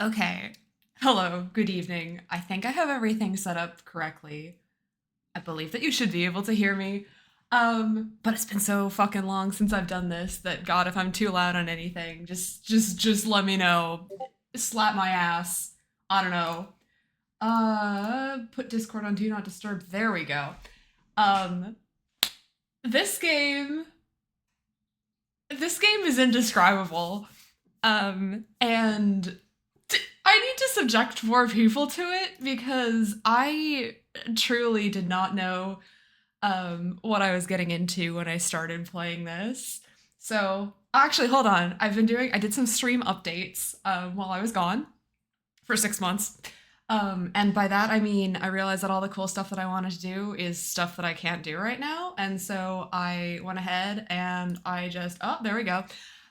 Okay. Hello, good evening. I think I have everything set up correctly. I believe that you should be able to hear me. But it's been so fucking long since I've done this that God, if I'm too loud on anything, just let me know. Slap my ass. I don't know. Put Discord on Do Not Disturb. There we go. Um, this game this game is indescribable. And I need to subject more people to it because I truly did not know what I was getting into when I started playing this. So, actually, hold on. I did some stream updates while I was gone for 6 months. And by that, I mean, I realized that all the cool stuff that I wanted to do is stuff that I can't do right now. And so I went ahead and oh, there we go.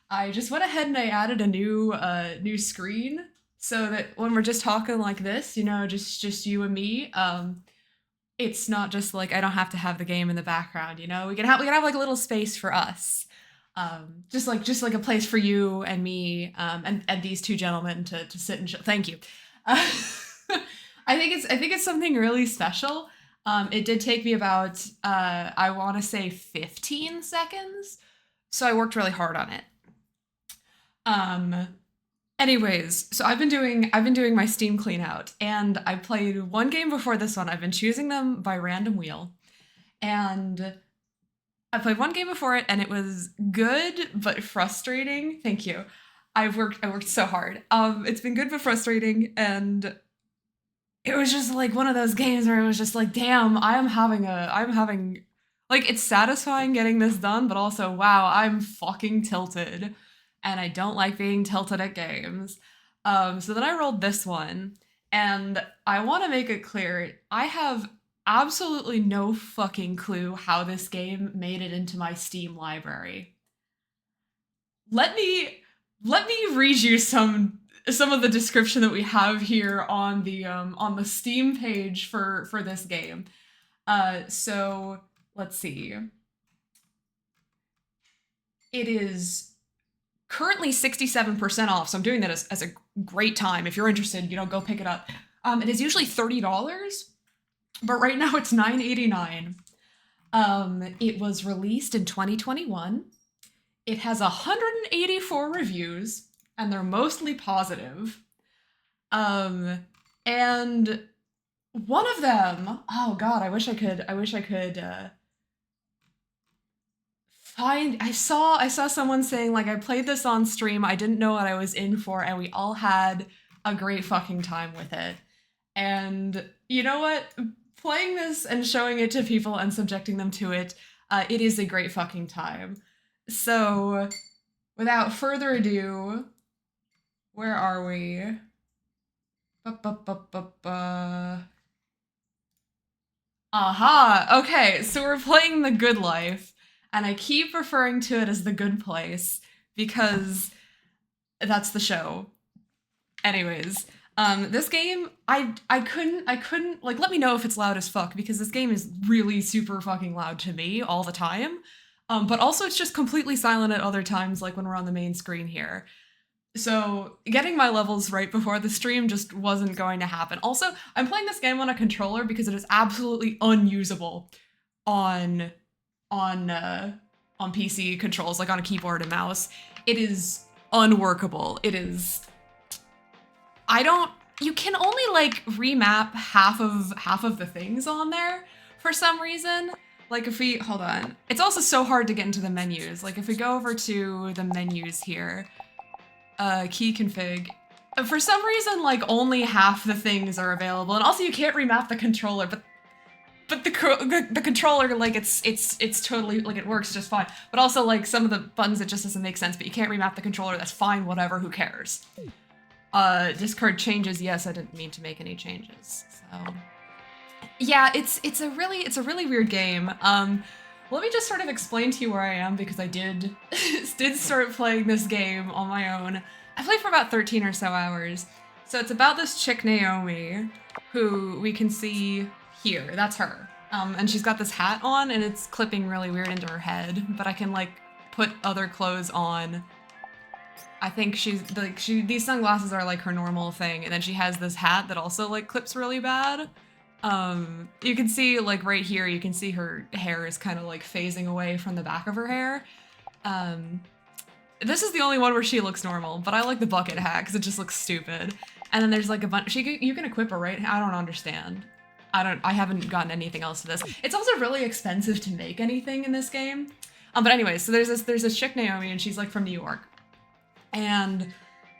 I just went ahead and I added a new screen so that when we're just talking like this, just you and me, it's not just like I don't have to have the game in the background, we can have like a little space for us. Just like a place for you and me, and these two gentlemen to sit and thank you. I think it's something really special. It did take me about I want to say 15 seconds, so I worked really hard on it. Um, Anyways, so I've been doing my Steam clean out, and I played one game before this one. I've been choosing them by random wheel, and I played one game before it, and it was good but frustrating. Thank you. I worked so hard. It's been good but frustrating, and it was just like one of those games where it was just like, damn, I'm having like it's satisfying getting this done, but also wow, I'm fucking tilted, and I don't like being tilted at games. So then I rolled this one, and I want to make it clear, I have absolutely no fucking clue how this game made it into my Steam library. Let me let me read you some of the description that we have here on the Steam page for this game. So let's see. It is currently 67% off, so I'm doing that as a great time. If you're interested, go pick it up. It is usually $30, but right now it's $9.89. It was released in 2021. It has 184 reviews, and they're mostly positive. Um, and one of them, oh god, I wish I could find. I saw someone saying like I played this on stream. I didn't know what I was in for, and we all had a great fucking time with it. And you know what? Playing this and showing it to people and subjecting them to it, it is a great fucking time. So, without further ado, where are we? Ba-ba-ba-ba-ba. Aha! Okay, so we're playing The Good Life, and I keep referring to it as The Good Place because that's the show. Anyways, this game, I couldn't like let me know if it's loud as fuck because this game is really super fucking loud to me all the time. But also it's just completely silent at other times, like when we're on the main screen here. So getting my levels right before the stream just wasn't going to happen. Also, I'm playing this game on a controller because it is absolutely unusable on on uh, on PC controls, like on a keyboard and mouse. It is unworkable. It is I don't you can only like remap half of the things on there for some reason. Like if we hold on. It's also so hard to get into the menus. Like if we go over to the menus here, key config. For some reason, like only half the things are available, and also you can't remap the controller. But the controller, like it's totally like it works just fine. But also like some of the buttons, it just doesn't make sense. But you can't remap the controller. That's fine. Whatever. Who cares? Discard changes. Yes, I didn't mean to make any changes. So yeah, it's a really weird game. Let me just sort of explain to you where I am because I did start playing this game on my own. I played for about 13 or so hours. So it's about this chick Naomi, who we can see here. That's her. And she's got this hat on and it's clipping really weird into her head, but I can like put other clothes on I think she's like these sunglasses are like her normal thing, and then she has this hat that also like clips really bad. You can see like right here, you can see her hair is kind of like phasing away from the back of her hair. Um, this is the only one where she looks normal, but I like the bucket hat because it just looks stupid. And then there's like a bunch. You can equip her, right? I don't understand. I haven't gotten anything else to this. It's also really expensive to make anything in this game. But anyway, so there's this chick Naomi, and she's like from New York, and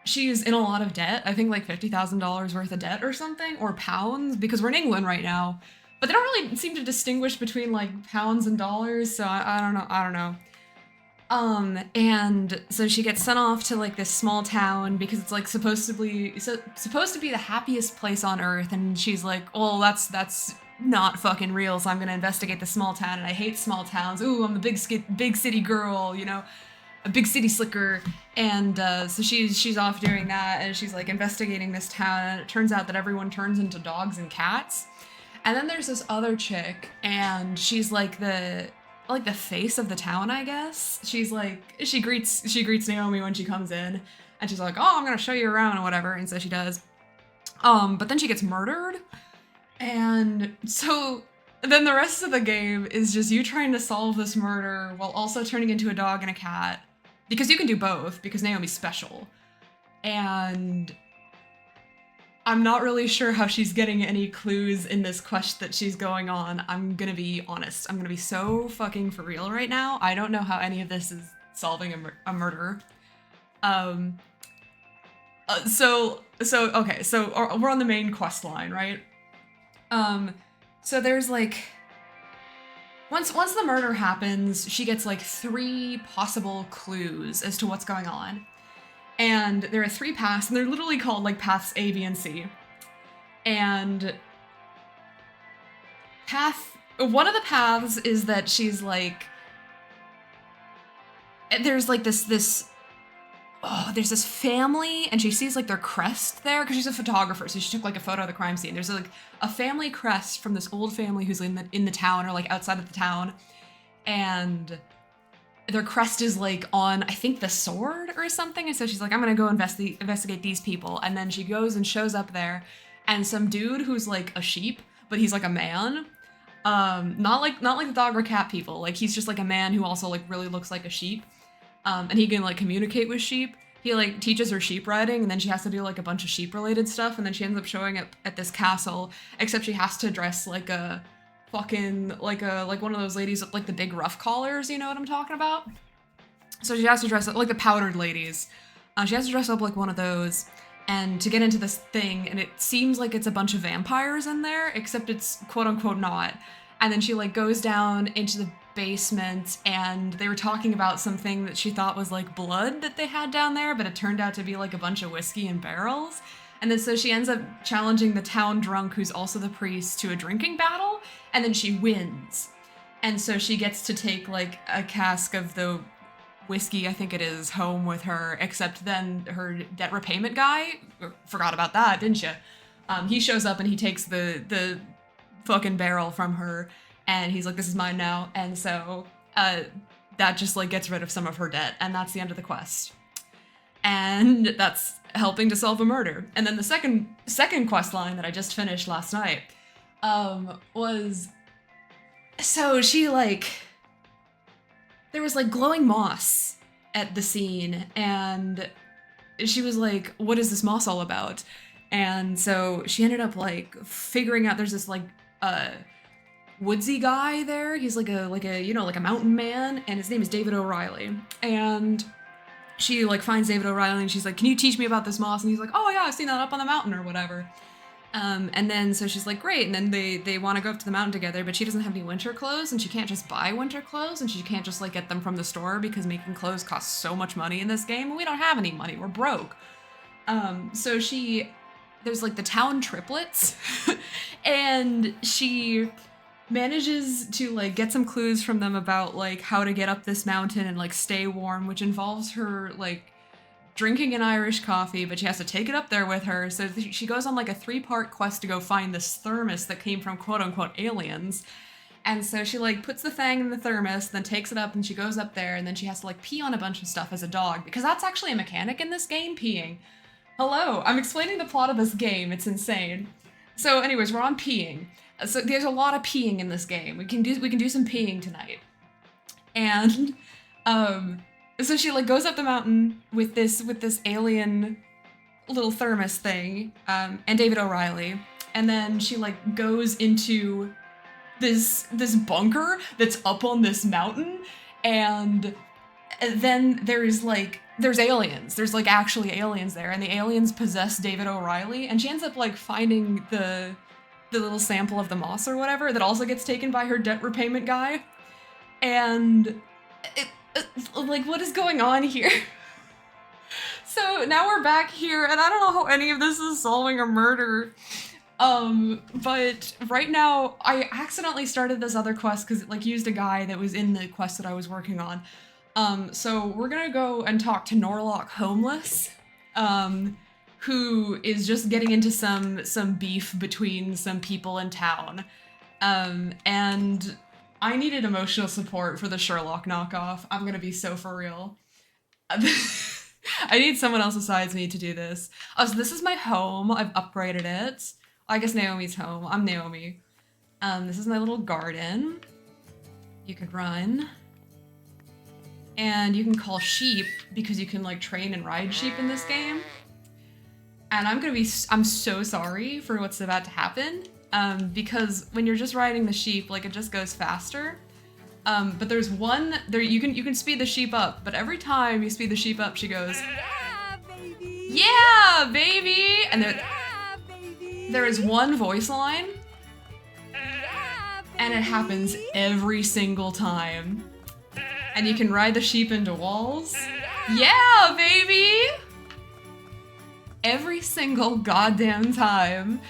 she's in a lot of debt. I think like $50,000 worth of debt or something, or pounds, because we're in England right now. But they don't really seem to distinguish between like pounds and dollars, so I don't know. I don't know. And so she gets sent off to like this small town because it's like supposed to be the happiest place on earth, and she's like, "Oh, that's not fucking real, so I'm gonna investigate the small town, and I hate small towns. Ooh, I'm a big city girl, you know, a big city slicker." And so she's off doing that, and she's like investigating this town, and it turns out that everyone turns into dogs and cats. And then there's this other chick, and she's like the face of the town, I guess. She's like, she greets Naomi when she comes in, and she's like, "Oh, I'm gonna show you around," or whatever, and so she does. But then she gets murdered, and so then the rest of the game is just you trying to solve this murder while also turning into a dog and a cat, because you can do both, because Naomi's special. And I'm not really sure how she's getting any clues in this quest that she's going on. I'm gonna be honest. I'm gonna be so fucking for real right now. I don't know how any of this is solving a murder. Okay, so we're on the main quest line, right? So there's like, once the murder happens, she gets like 3 possible clues as to what's going on. And there are 3 paths, and they're literally called like paths A, B, and C. And one of the paths is that she's like, there's like there's this family, and she sees like their crest there, because she's a photographer, so she took like a photo of the crime scene. There's like a family crest from this old family who's in the town, or like outside of the town, and their crest is like on, I think, the sword or something. And so she's like, "I'm gonna go investigate these people." And then she goes and shows up there, and some dude who's like a sheep, but he's like a man, not like the dog or cat people, like he's just like a man who also like really looks like a sheep, and he can like communicate with sheep. He like teaches her sheep riding, and then she has to do like a bunch of sheep related stuff, and then she ends up showing up at this castle, except she has to dress like a fucking like one of those ladies with like the big ruff collars, you know what I'm talking about? So she has to dress up like the powdered ladies. She has to dress up like one of those, and to get into this thing, and it seems like it's a bunch of vampires in there, except it's quote unquote not. And then she like goes down into the basement, and they were talking about something that she thought was like blood that they had down there, but it turned out to be like a bunch of whiskey in barrels. And then so she ends up challenging the town drunk, who's also the priest, to a drinking battle, and then she wins. And so she gets to take like a cask of the whiskey, I think it is, home with her, except then her debt repayment guy, forgot about that, didn't you? He shows up and he takes the fucking barrel from her, and he's like, "This is mine now." And so that just like gets rid of some of her debt, and that's the end of the quest. And that's helping to solve a murder. And then the second quest line that I just finished last night was, so she like, there was like glowing moss at the scene, and she was like, "What is this moss all about?" And so she ended up like figuring out there's this like woodsy guy there. He's like a you know, like a mountain man, and his name is David O'Reilly. And she like finds David O'Reilly, and she's like, "Can you teach me about this moss?" And he's like, "Oh yeah, I've seen that up on the mountain," or whatever. And then so she's like, "Great." And then they want to go up to the mountain together, but she doesn't have any winter clothes, and she can't just buy winter clothes, and she can't just like get them from the store, because making clothes costs so much money in this game, and we don't have any money. We're broke. So there's like the town triplets, and she manages to like get some clues from them about like how to get up this mountain and like stay warm, which involves her like drinking an Irish coffee, but she has to take it up there with her. So she goes on like a 3-part quest to go find this thermos that came from quote unquote aliens. And so she like puts the thing in the thermos, then takes it up and she goes up there and then she has to like pee on a bunch of stuff as a dog because that's actually a mechanic in this game, peeing. Hello, I'm explaining the plot of this game. It's insane. So anyways, we're on peeing. So there's a lot of peeing in this game. We can do some peeing tonight. And so she like goes up the mountain with this alien little thermos thing, and David O'Reilly. And then she like goes into this bunker that's up on this mountain, and then there's aliens. There's like actually aliens there, and the aliens possess David O'Reilly, and she ends up like finding the little sample of the moss or whatever that also gets taken by her debt repayment guy. And like, what is going on here? So now we're back here, and I don't know how any of this is solving a murder. But right now, I accidentally started this other quest because it like used a guy that was in the quest that I was working on. So we're gonna go and talk to Norlock Homeless, who is just getting into some beef between some people in town. And I needed emotional support for the Sherlock knockoff. I'm gonna be so for real. I need someone else besides me to do this. Oh, so this is my home. I've upgraded it. I guess Naomi's home. I'm Naomi. This is my little garden. You could run. And you can call sheep because you can like train and ride sheep in this game. And I'm so sorry for what's about to happen. Because when you're just riding the sheep, like it just goes faster. But there's one there you can speed the sheep up, but every time you speed the sheep up, she goes, "Yeah, baby." Yeah, baby. And there is one voice line. And it happens every single time. And you can ride the sheep into walls. Yeah, baby. Every single goddamn time.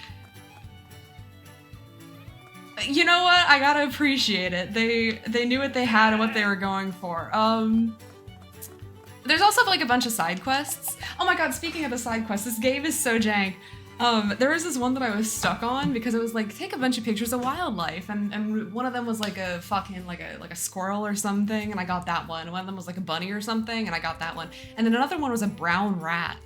You know what? I gotta appreciate it. They knew what they had and what they were going for. There's also like a bunch of side quests. Oh my god, speaking of the side quests, this game is so jank. There was this one that I was stuck on because it was like, take a bunch of pictures of wildlife, and one of them was like a fucking like a squirrel or something, and I got that one. One of them was like a bunny or something, and I got that one. And then another one was a brown rat.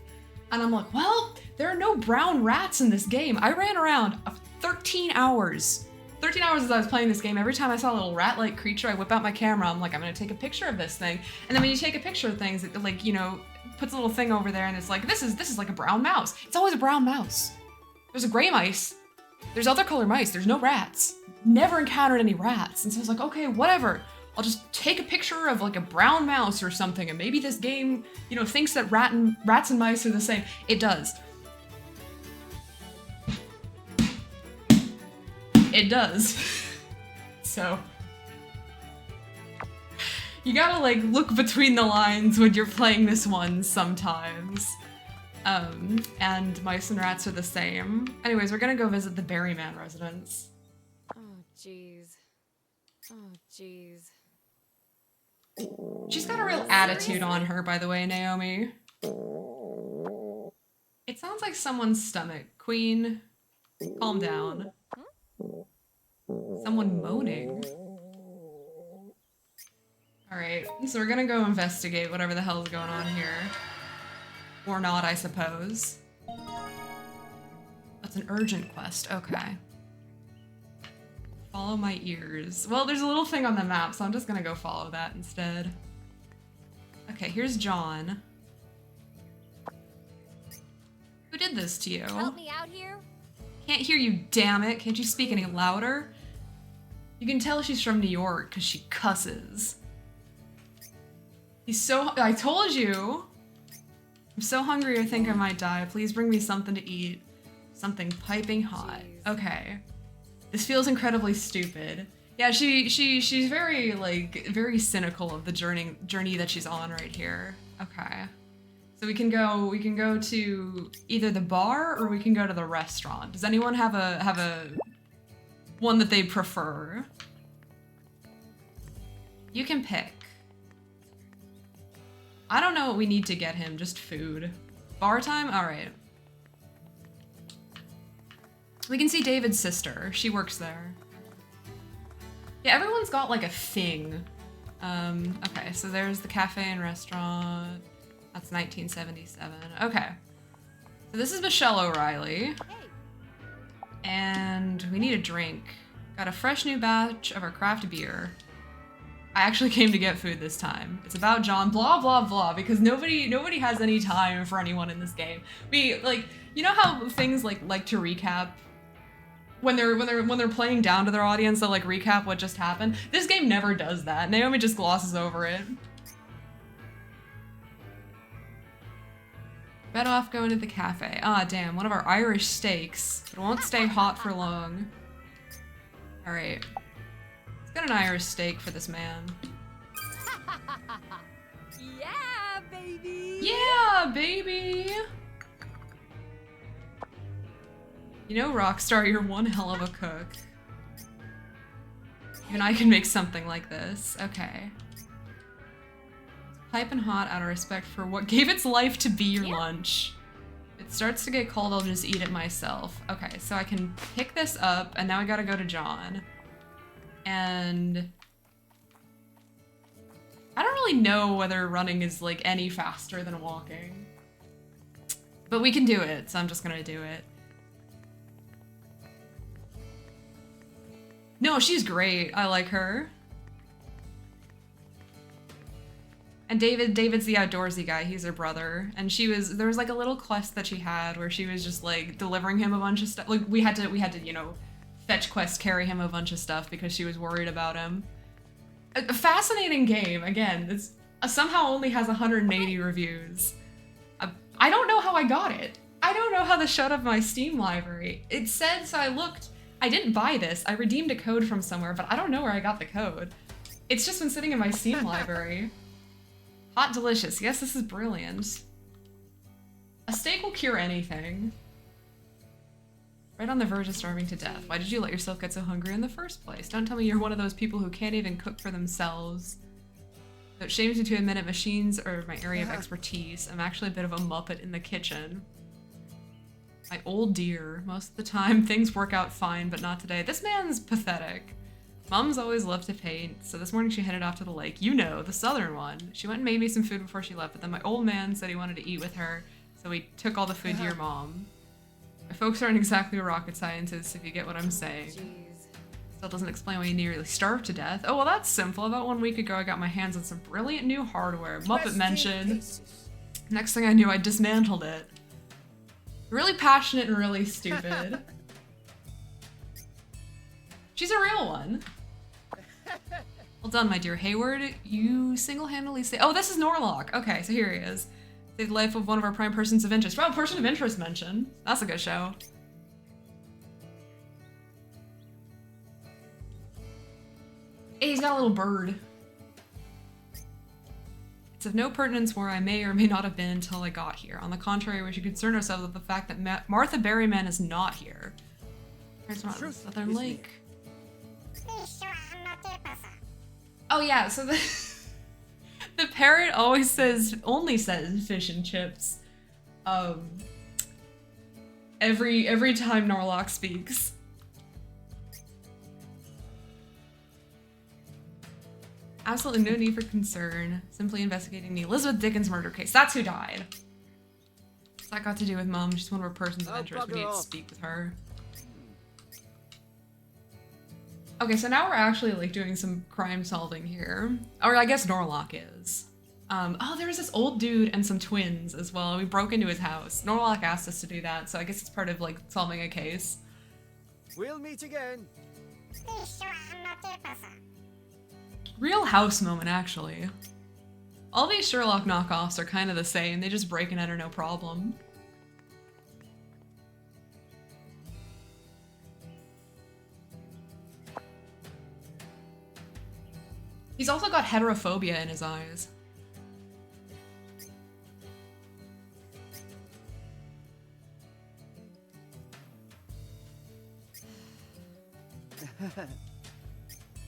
And I'm like, well, there are no brown rats in this game. I ran around 13 hours. 13 hours as I was playing this game. Every time I saw a little rat-like creature, I whip out my camera. I'm like, I'm gonna take a picture of this thing. And then when you take a picture of things, it like, you know, puts a little thing over there and it's like, this is like a brown mouse. It's always a brown mouse. There's a gray mice. There's other color mice. There's no rats. Never encountered any rats. And so I was like, okay, whatever. I'll just take a picture of like a brown mouse or something, and maybe this game, you know, thinks that rats and mice are the same. It does. It does. So you gotta like look between the lines when you're playing this one sometimes. And mice and rats are the same. Anyways, we're gonna go visit the Berryman residence. Oh jeez. Oh jeez. She's got a real attitude on her, by the way, Naomi. It sounds like someone's stomach. Queen, calm down. Someone moaning. Alright, so we're gonna go investigate whatever the hell is going on here. Or not, I suppose. That's an urgent quest, okay. Follow my ears. Well, there's a little thing on the map, so I'm just gonna go follow that instead. Okay, here's John. Who did this to you? Help me out here? Can't hear you, damn it. Can't you speak any louder? You can tell she's from New York because she cusses. I told you. I'm so hungry I think I might die. Please bring me something to eat. Something piping hot. Jeez. Okay. This feels incredibly stupid. Yeah, she's very like very cynical of the journey that she's on right here. Okay. So we can go to either the bar or we can go to the restaurant. Does anyone have a one that they prefer? You can pick. I don't know what we need to get him, just food. Bar time? All right. We can see David's sister. She works there. Yeah, everyone's got like a thing. Okay, so there's the cafe and restaurant. That's 1977. Okay. So this is Michelle O'Reilly. And we need a drink. Got a fresh new batch of our craft beer. I actually came to get food this time. It's about John, blah blah blah, because nobody has any time for anyone in this game. We like, you know how things like to recap when they're playing down to their audience, they'll like recap what just happened. This game never does that. Naomi just glosses over it. Better off going to the cafe. Ah, damn, one of our Irish steaks. It won't stay hot for long. Alright. Let's get an Irish steak for this man. Yeah, baby! Yeah, baby! You know, Rockstar, you're one hell of a cook. Even I can make something like this. Okay. Piping hot out of respect for what gave its life to be your lunch. If it starts to get cold, I'll just eat it myself. Okay, so I can pick this up, and now I gotta go to John. And I don't really know whether running is like any faster than walking. But we can do it, so I'm just gonna do it. No, she's great. I like her. And David's the outdoorsy guy. He's her brother. And there was like a little quest that she had where she was just like delivering him a bunch of stuff. Like we had to, you know, fetch quest, carry him a bunch of stuff because she was worried about him. A fascinating game. Again, it's somehow only has 180 reviews. I don't know how I got it. I don't know how this showed up in my Steam library. It said, so I looked. I didn't buy this. I redeemed a code from somewhere, but I don't know where I got the code. It's just been sitting in my Steam library. Hot delicious. Yes, this is brilliant. A steak will cure anything. Right on the verge of starving to death. Why did you let yourself get so hungry in the first place? Don't tell me you're one of those people who can't even cook for themselves. Though it shames me to admit it, machines are my area of expertise. I'm actually a bit of a muppet in the kitchen. My old dear. Most of the time, things work out fine, but not today. This man's pathetic. Mom's always loved to paint, so this morning she headed off to the lake. You know, the southern one. She went and made me some food before she left, but then my old man said he wanted to eat with her, so we took all the food to your mom. My folks aren't exactly rocket scientists, if you get what I'm saying. Still doesn't explain why you nearly starved to death. Oh, well, that's simple. About 1 week ago, I got my hands on some brilliant new hardware. Muppet mentioned. Next thing I knew, I dismantled it. Really passionate and really stupid. She's a real one. Well done, my dear Hayward. You single-handedly say— oh, this is Norlock. Okay, so here he is. Saved the life of one of our prime persons of interest. Well, person of interest mentioned. That's a good show. Hey, he's got a little bird. It's of no pertinence where I may or may not have been until I got here. On the contrary, we should concern ourselves with the fact that Martha Berryman is not here. There's not the Southern Lake. Oh yeah, so the the parrot only says fish and chips. Every time Norlock speaks. Absolutely no need for concern. Simply investigating the Elizabeth Dickens murder case. That's who died. What's that got to do with Mom? She's one of our persons of interest. We need to speak with her. Okay, so now we're actually like doing some crime solving here. Or I guess Norlock is. Oh, there was this old dude and some twins as well. We broke into his house. Norlock asked us to do that, so I guess it's part of like solving a case. We'll meet again. Real house moment, actually. All these Sherlock knockoffs are kind of the same. They just break and enter no problem. He's also got heterophobia in his eyes.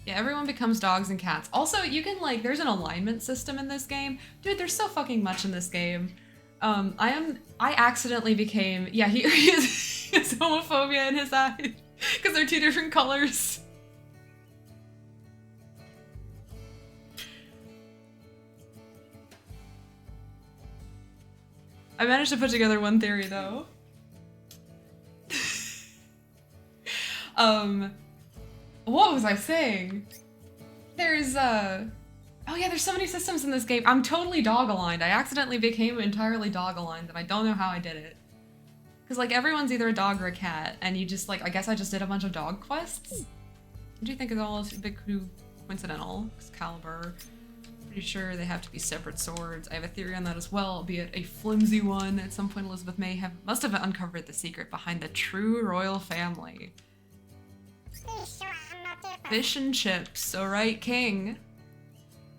Yeah, everyone becomes dogs and cats. Also, you can like, there's an alignment system in this game. Dude, there's so fucking much in this game. I accidentally became, yeah, he has homophobia in his eyes because they're two different colors. I managed to put together one theory though. What was I saying? There's oh yeah, there's so many systems in this game. I'm totally dog aligned. I accidentally became entirely dog aligned and I don't know how I did it. Cause like everyone's either a dog or a cat and you just like, I guess I just did a bunch of dog quests. What do you think is all a bit coincidental? Excalibur. Pretty sure they have to be separate swords. I have a theory on that as well, albeit a flimsy one. At some point Elizabeth must have uncovered the secret behind the true royal family. Fish and chips, alright, king.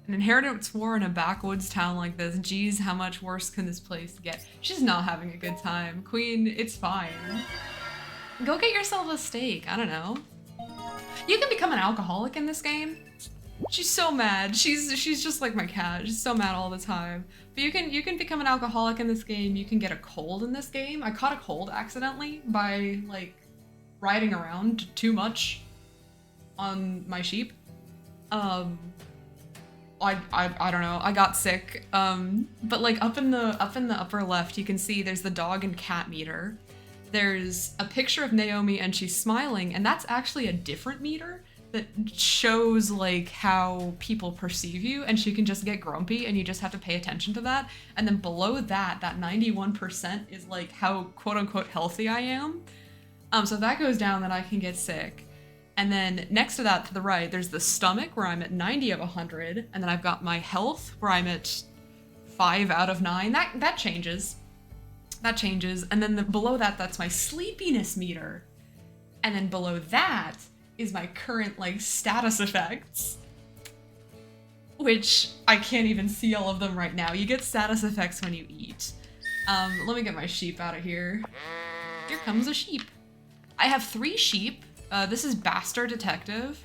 An inheritance war in a backwoods town like this. Geez, how much worse can this place get? She's not having a good time. Queen, it's fine. Go get yourself a steak, I don't know. You can become an alcoholic in this game. She's so mad. She's just like my cat. She's so mad all the time. But you can become an alcoholic in this game. You can get a cold in this game. I caught a cold accidentally by like riding around too much on my sheep. I don't know. I got sick. But like up in the upper left, you can see there's the dog and cat meter. There's a picture of Naomi and she's smiling, and that's actually a different meter that shows like how people perceive you, and she can just get grumpy and you just have to pay attention to that. And then below that 91% is like how quote unquote healthy I am. So if that goes down, then I can get sick. And then next to that to the right, there's the stomach where I'm at 90 of 100. And then I've got my health where I'm at 5 out of 9. That changes. That changes. And then below that, that's my sleepiness meter. And then below that is my current like status effects, which I can't even see all of them right now. You get status effects when you eat. Let me get my sheep out of here. Here comes a sheep. I have 3 sheep. This is Bastard Detective.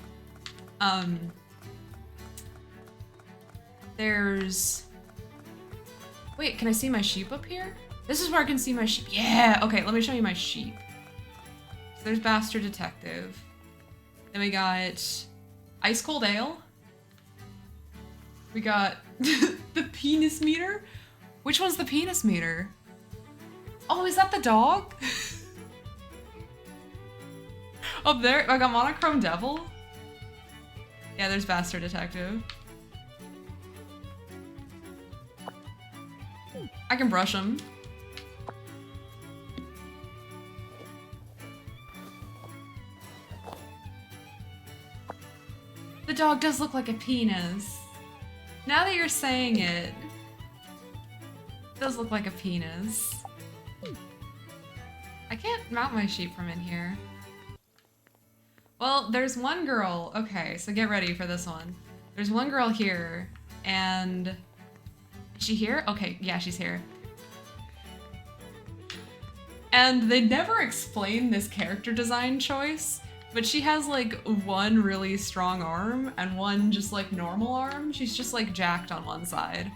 There's... Wait, can I see my sheep up here? This is where I can see my sheep. Yeah, okay, let me show you my sheep. So there's Bastard Detective. Then we got Ice Cold Ale. We got the penis meter. Which one's the penis meter? Oh, is that the dog? Up there, I got Monochrome Devil. Yeah, there's Bastard Detective. I can brush him. The dog does look like a penis. Now that you're saying it, does look like a penis. I can't mount my sheep from in here. Well, there's one girl. Okay, so get ready for this one. There's one girl here, and is she here? Okay, yeah, she's here. And they never explain this character design choice, but she has like one really strong arm and one just like normal arm. She's just like jacked on one side,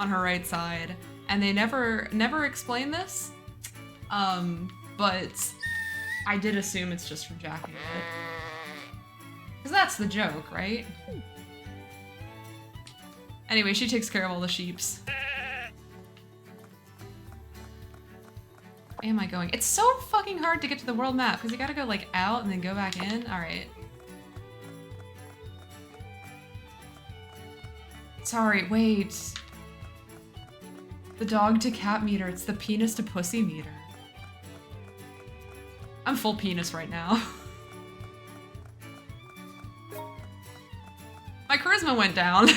on her right side, and they never explain this. But I did assume it's just from jacking it. Because that's the joke, right? Anyway, she takes care of all the sheeps. Where am I going? It's so fucking hard to get to the world map because you gotta go like out and then go back in. Alright. Sorry, wait. The dog to cat meter, it's the penis to pussy meter. I'm full penis right now. My charisma went down.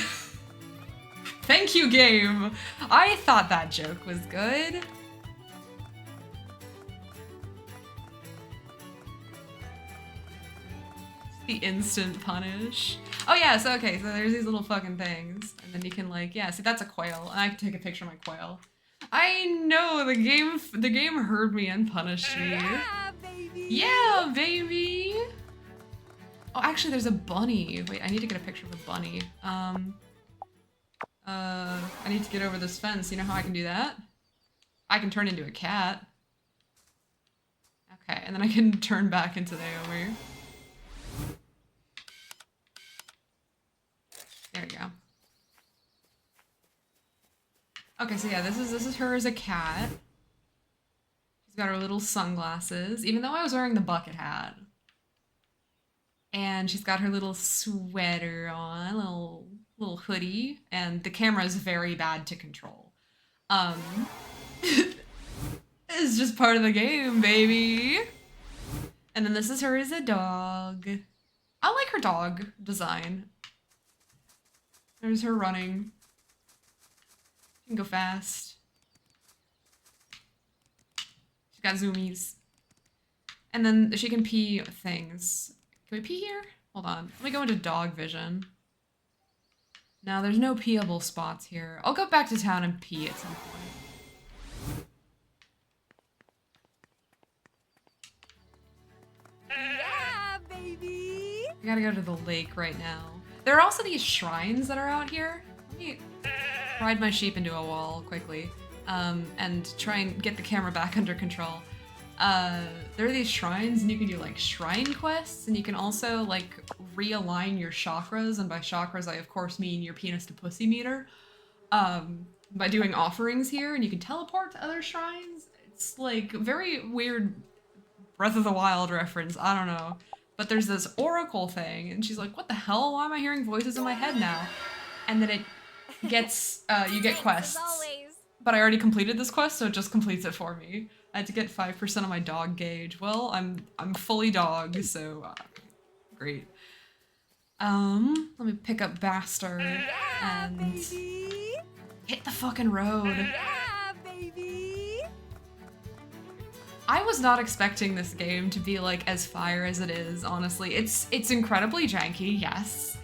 Thank you, game. I thought that joke was good. The instant punish. Oh yeah, so okay, so there's these little fucking things. And then you can like, yeah, see that's a quail. And I can take a picture of my quail. I know, the game heard me and punished me. Yeah, baby. Yeah, baby! Oh, actually there's a bunny. Wait, I need to get a picture of a bunny. I need to get over this fence. You know how I can do that? I can turn into a cat. Okay, and then I can turn back into Naomi. There we go. Okay, so yeah, this is her as a cat. She's got her little sunglasses, even though I was wearing the bucket hat. And she's got her little sweater on, little hoodie, and the camera is very bad to control. Um, it's just part of the game, baby. And then this is her as a dog. I like her dog design. There's her running. She can go fast. She's got zoomies. And then she can pee things. Can we pee here? Hold on. Let me go into dog vision. No, there's no peeable spots here. I'll go back to town and pee at some point. Yeah, baby. I gotta go to the lake right now. There are also these shrines that are out here. Let me ride my sheep into a wall quickly, and try and get the camera back under control. There are these shrines, and you can do like shrine quests, and you can also like realign your chakras, and by chakras I of course mean your penis to pussy meter, by doing offerings here, and you can teleport to other shrines. It's like very weird Breath of the Wild reference, I don't know. But there's this oracle thing, and she's like, what the hell? Why am I hearing voices in my head now? And then it gets, you get quests. As always. But I already completed this quest, so it just completes it for me. I had to get 5% of my dog gauge. Well, I'm fully dog, so great. Let me pick up Bastard Yeah, and baby. hit the fucking road. Yeah, baby. I was not expecting this game to be like as fire as it is, honestly. It's incredibly janky, yes.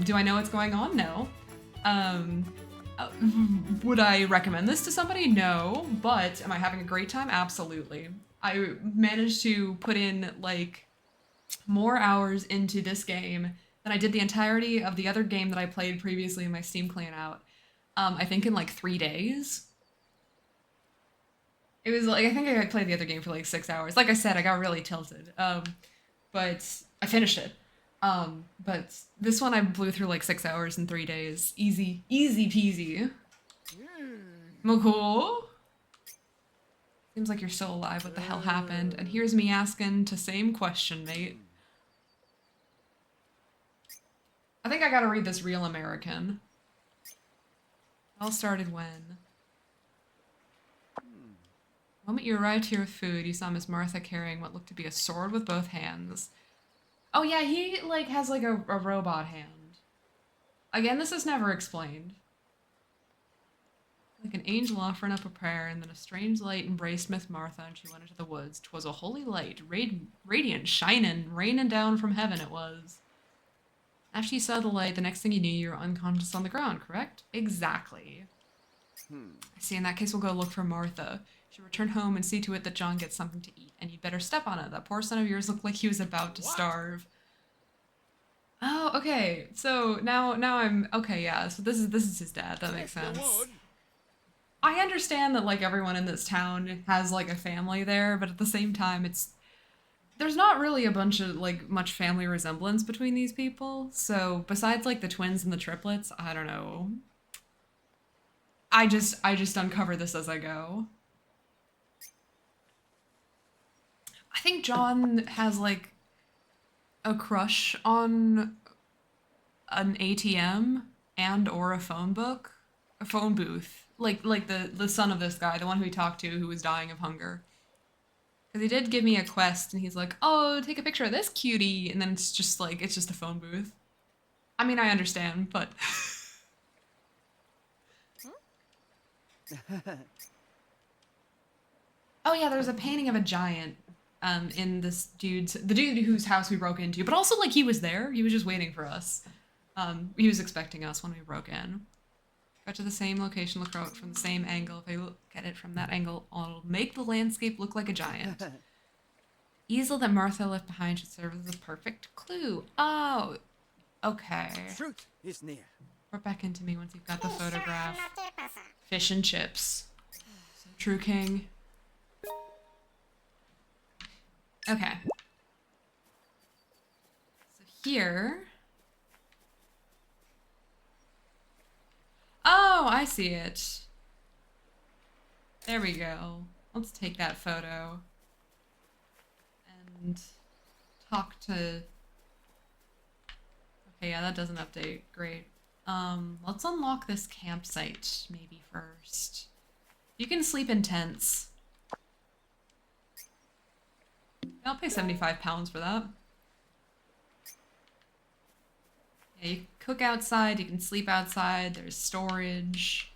Do I know what's going on? No. Would I recommend this to somebody? No. But am I having a great time? Absolutely. I managed to put in like more hours into this game than I did the entirety of the other game that I played previously in my Steam clean out. I think in like 3 days. It was like, I think I played the other game for like 6 hours. Like I said, I got really tilted. But I finished it. But this one I blew through like 6 hours in 3 days. Easy peasy. Cool. Seems like you're still alive. What the hell happened? And here's me asking the same question, mate. I think I gotta read this Real American. It all started when? The moment you arrived here with food, you saw Miss Martha carrying what looked to be a sword with both hands. Oh yeah, he like has like a robot hand. Again, this is never explained. Like an angel offering up a prayer, and then a strange light embraced Miss Martha, and she went into the woods. 'Twas a holy light, radiant, shining, raining down from heaven it was. After you saw the light, the next thing you knew, you were unconscious on the ground, correct? Exactly. I see, in that case, we'll go look for Martha. She'll return home and see to it that John gets something to eat, and you'd better step on it. That poor son of yours looked like he was about to starve. Oh, okay. So now I'm okay. Yeah. So this is his dad. That makes sense. I understand that like everyone in this town has like a family there, but at the same time, there's not really a bunch of like much family resemblance between these people. So besides like the twins and the triplets, I don't know. I just uncover this as I go. I think John has like a crush on an ATM and or a phone booth. Like the son of this guy, the one who we talked to who was dying of hunger. Because he did give me a quest and he's like, oh, take a picture of this cutie. And then it's just a phone booth. I mean, I understand, but... Oh yeah, there's a painting of a giant in the dude whose house we broke into. But also, like, he was there. He was just waiting for us. He was expecting us when we broke in. Got to the same location, look out from the same angle. If I look at it from that angle, I'll make the landscape look like a giant. Easel that Martha left behind should serve as a perfect clue. Oh, okay. Truth is near. Report back into me once you've got the photograph. Fish and chips. So true, King. Okay. So here... Oh, I see it. There we go. Let's take that photo and talk to... Okay, yeah, that doesn't update. Great. Let's unlock this campsite maybe first. You can sleep in tents. I'll pay 75 pounds for that. Yeah, you can cook outside, you can sleep outside, there's storage.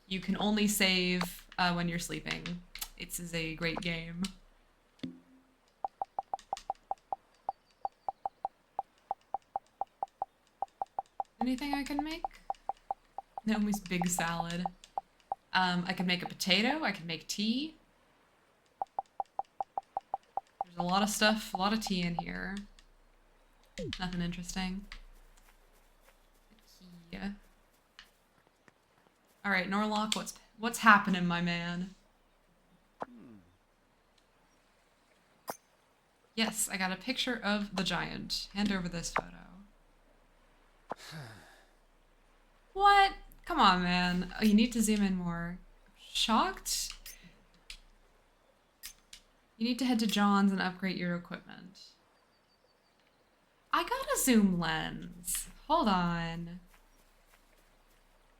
You can only save when you're sleeping. This is a great game. Anything I can make? Naomi's big salad. I can make a potato, I can make tea. There's a lot of stuff, a lot of tea in here. Nothing interesting. Key. Alright, Norlock, what's happening, my man? Yes, I got a picture of the giant. Hand over this photo. What? Come on, man. Oh, you need to zoom in more. Shocked? You need to head to John's and upgrade your equipment. I got a zoom lens. Hold on.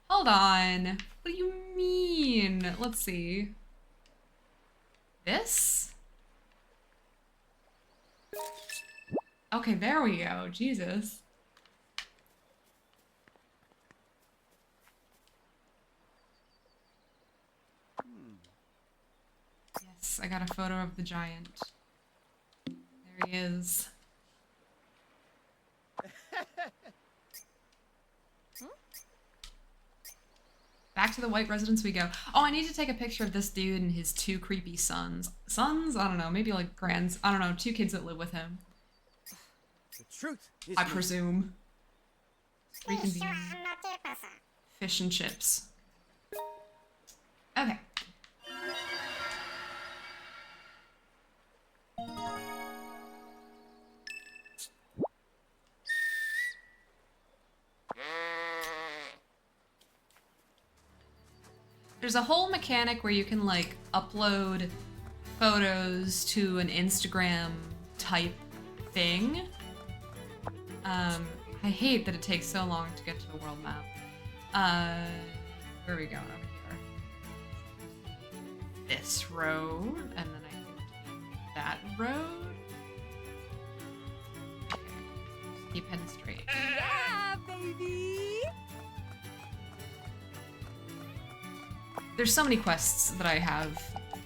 Hold on. What do you mean? Let's see. This? Okay, there we go. Jesus. Yes, I got a photo of the giant. There he is. Back to the white residence we go. Oh, I need to take a picture of this dude and his two creepy sons. Sons? I don't know, maybe like grands. I don't know, two kids that live with him. The truth is I presume. Reconvene. Fish and chips. Okay. There's a whole mechanic where you can like upload photos to an Instagram type thing. I hate that it takes so long to get to the world map. Where are we going over here? This road, and then I can take that road. Okay, just keep heading straight. Yeah, baby. There's so many quests that I have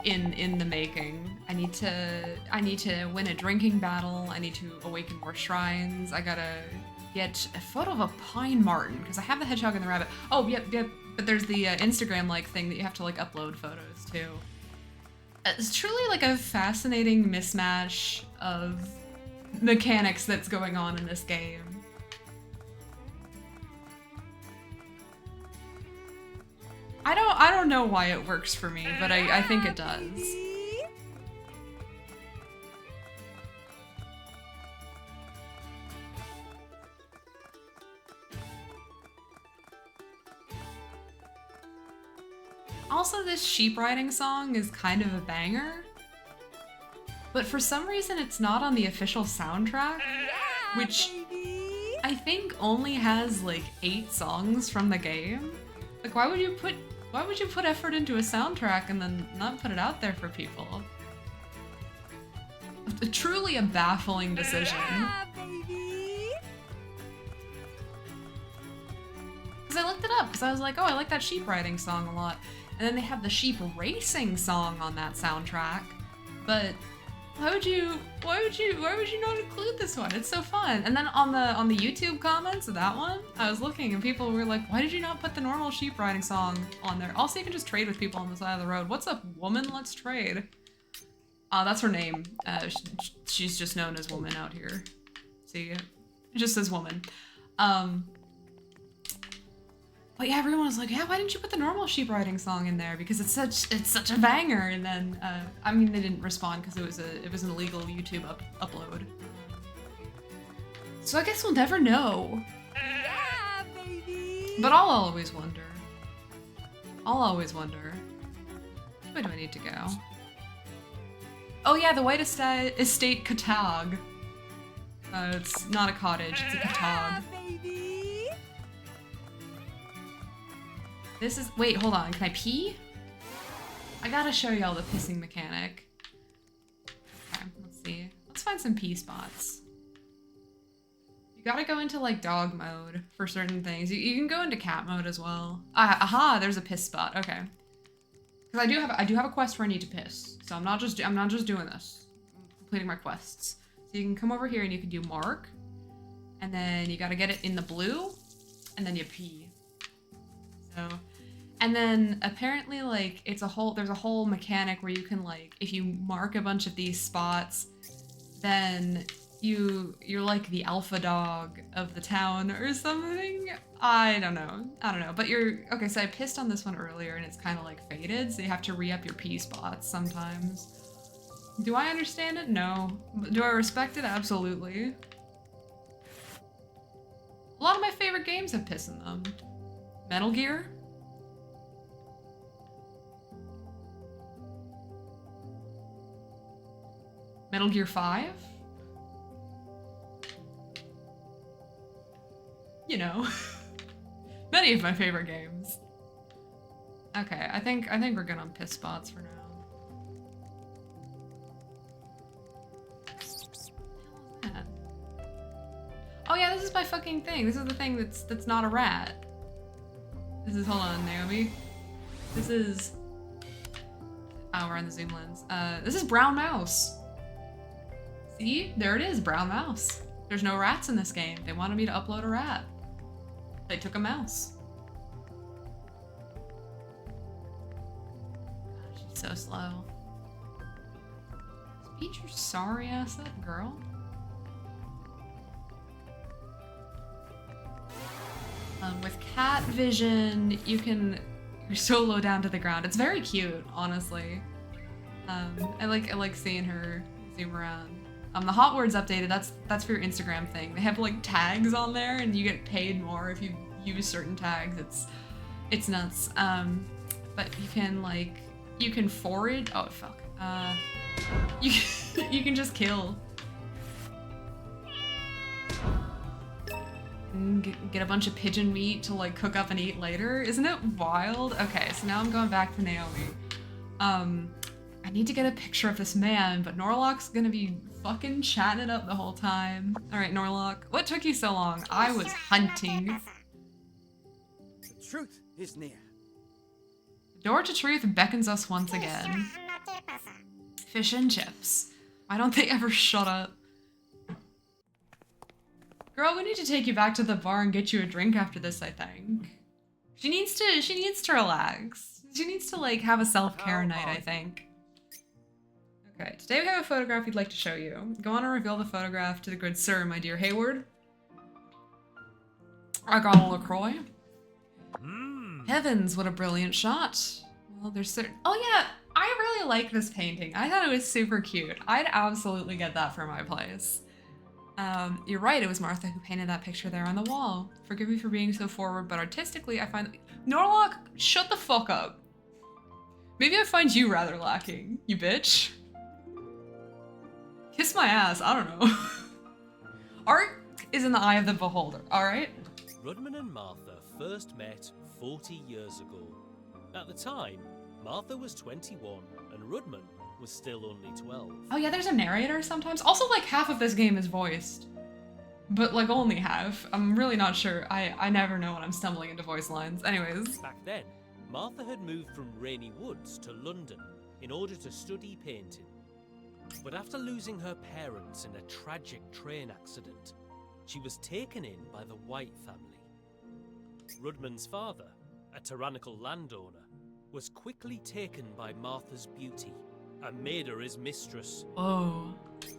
in the making. I need to win a drinking battle. I need to awaken more shrines. I gotta get a photo of a pine marten because I have the hedgehog and the rabbit. Oh, yep. But there's the Instagram like thing that you have to like upload photos to. It's truly like a fascinating mismatch of mechanics that's going on in this game. I don't know why it works for me, but I think it does. Also, this sheep riding song is kind of a banger, but for some reason it's not on the official soundtrack, which I think only has like 8 songs from the game. Like, why would you put effort into a soundtrack and then not put it out there for people? Truly a baffling decision. Because I looked it up, because I was like, oh, I like that sheep riding song a lot. And then they have the sheep racing song on that soundtrack. But why would you not include this one? It's so fun. And then on the YouTube comments of that one, I was looking and people were like, why did you not put the normal sheep riding song on there? Also, you can just trade with people on the side of the road. What's up, woman? Let's trade. That's her name. She's just known as Woman out here. See, it just says Woman. But yeah, everyone was like, yeah, why didn't you put the normal sheep riding song in there? Because it's such a banger. And then, I mean, they didn't respond because it was an illegal YouTube upload. So I guess we'll never know. Yeah, baby. But I'll always wonder. I'll always wonder. Where do I need to go? Oh yeah, the White Estate Catag. It's not a cottage, it's a catag. Baby. This is- wait, hold on, can I pee? I gotta show y'all the pissing mechanic. Okay, let's see. Let's find some pee spots. You gotta go into like dog mode for certain things. You can go into cat mode as well. Aha, there's a piss spot, okay. Because I do have a quest where I need to piss. So I'm not just doing this. I'm completing my quests. So you can come over here and you can do mark. And then you gotta get it in the blue. And then you pee. So, and then apparently like there's a whole mechanic where you can like, if you mark a bunch of these spots, then you're like the alpha dog of the town or something. I don't know. But okay, so I pissed on this one earlier and it's kind of like faded, so you have to re-up your pee spots sometimes. Do I understand it? No. Do I respect it? Absolutely. A lot of my favorite games have piss in them. Metal Gear? Metal Gear 5? You know. Many of my favorite games. Okay, I think we're good on piss spots for now. What the hell is that? Oh yeah, this is my fucking thing. This is the thing that's not a rat. This is, hold on, Naomi. This is, oh, we're on the zoom lens. This is Brown Mouse. See? There it is, Brown Mouse. There's no rats in this game. They wanted me to upload a rat. They took a mouse. God, she's so slow. Speed your sorry ass up, girl. With cat vision, you're so low down to the ground. It's very cute, honestly. I like seeing her zoom around. The hot words updated, that's for your Instagram thing. They have like tags on there and you get paid more if you use certain tags. It's nuts. But you can forage. Oh fuck. You can just kill. And get a bunch of pigeon meat to like cook up and eat later. Isn't it wild? Okay, so now I'm going back to Naomi. I need to get a picture of this man, but Norlock's gonna be fucking chatting it up the whole time. Alright, Norlock, what took you so long? I was hunting. The truth is near. The door to truth beckons us once again. Fish and chips. Why don't they ever shut up? Girl, we need to take you back to the bar and get you a drink after this, I think. She needs to relax. She needs to like have a self-care night, I think. Okay, today we have a photograph we'd like to show you. Go on and reveal the photograph to the good sir, my dear Hayward. I got a LaCroix. Heavens, what a brilliant shot. Well, there's certain- oh yeah, I really like this painting. I thought it was super cute. I'd absolutely get that for my place. You're right, it was Martha who painted that picture there on the wall. Forgive me for being so forward, but artistically I find that- Norlock, shut the fuck up. Maybe I find you rather lacking, you bitch. Kiss my ass, I don't know. Art is in the eye of the beholder, alright? Rudman and Martha first met 40 years ago. At the time, Martha was 21 and Rudman was still only 12. Oh yeah, there's a narrator sometimes. Also, like, half of this game is voiced. But, like, only half. I'm really not sure. I never know when I'm stumbling into voice lines. Anyways. Back then, Martha had moved from Rainy Woods to London in order to study painting. But after losing her parents in a tragic train accident, she was taken in by the White family. Rudman's father, a tyrannical landowner, was quickly taken by Martha's beauty and made her his mistress. Oh.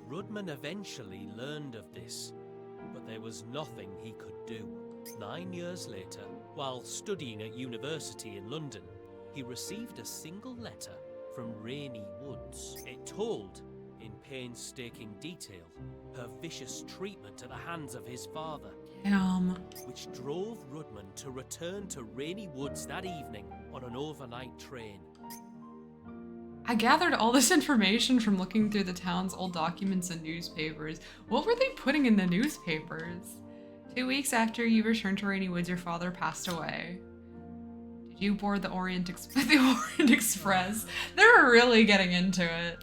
Rudman eventually learned of this, but there was nothing he could do. 9 years later, while studying at university in London, he received a single letter from Rainy Woods. It told, in painstaking detail, her vicious treatment at the hands of his father, Damn. which drove Rudman to return to Rainy Woods that evening on an overnight train. I gathered all this information from looking through the town's old documents and newspapers. What were they putting in the newspapers? 2 weeks after you returned to Rainy Woods, your father passed away. Did you board the Orient Express? They're really getting into it.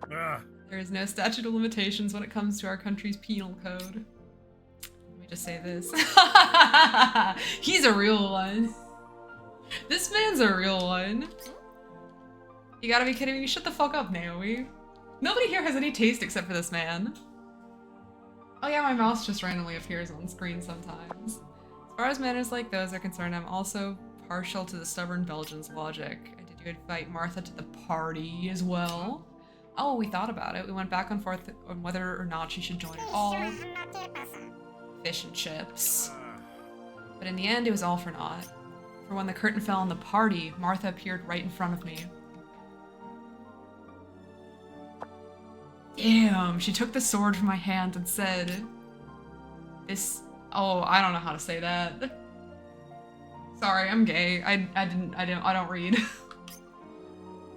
There is no statute of limitations when it comes to our country's penal code. Let me just say this. He's a real one. This man's a real one. You gotta be kidding me. Shut the fuck up, Naomi. Nobody here has any taste except for this man. Oh yeah, my mouse just randomly appears on screen sometimes. As far as manners like those are concerned, I'm also partial to the stubborn Belgian's logic. Did you invite Martha to the party as well? Oh, we thought about it. We went back and forth on whether or not she should join at all. Fish and chips. But in the end, it was all for naught. For when the curtain fell on the party, Martha appeared right in front of me. Damn, she took the sword from my hand and said, "This." Oh, I don't know how to say that. Sorry, I'm gay. I don't read.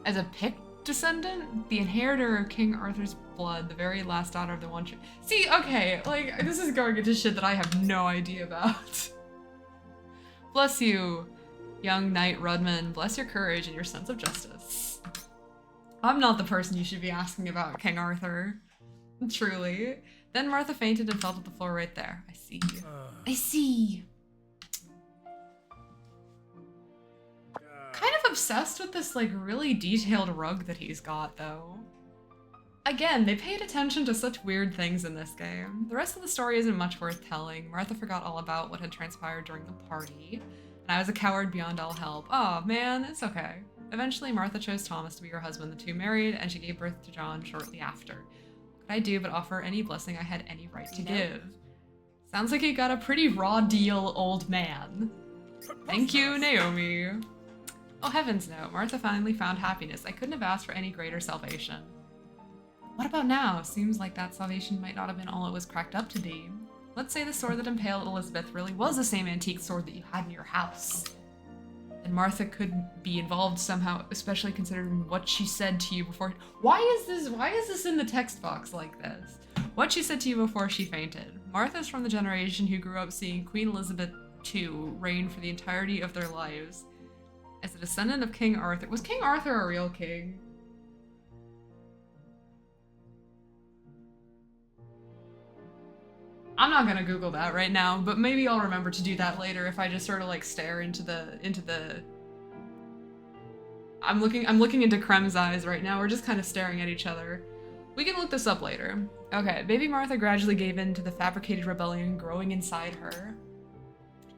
As a Pict descendant, the inheritor of King Arthur's blood, the very last daughter of the one true. See, okay, like this is going into shit that I have no idea about. Bless you, young knight Rudman. Bless your courage and your sense of justice. I'm not the person you should be asking about King Arthur. Truly. Then Martha fainted and fell to the floor right there. I see. I see. Kind of obsessed with this like really detailed rug that he's got though. Again, they paid attention to such weird things in this game. The rest of the story isn't much worth telling. Martha forgot all about what had transpired during the party, and I was a coward beyond all help. Oh man, it's okay. Eventually, Martha chose Thomas to be her husband. The two married, and she gave birth to John shortly after. What could I do but offer any blessing I had any right to give? Sounds like you got a pretty raw deal, old man. Thank you, Naomi. Oh heavens no, Martha finally found happiness. I couldn't have asked for any greater salvation. What about now? Seems like that salvation might not have been all it was cracked up to be. Let's say the sword that impaled Elizabeth really was the same antique sword that you had in your house. And Martha could be involved somehow, especially considering what she said to you before. Why is this in the text box like this? What she said to you before she fainted. Martha's from the generation who grew up seeing Queen Elizabeth II reign for the entirety of their lives. As a descendant of King Arthur. Was King Arthur a real king? I'm not gonna Google that right now, but maybe I'll remember to do that later if I just sort of like stare into the. I'm looking into Krem's eyes right now. We're just kind of staring at each other. We can look this up later. Okay, baby Martha gradually gave in to the fabricated rebellion growing inside her.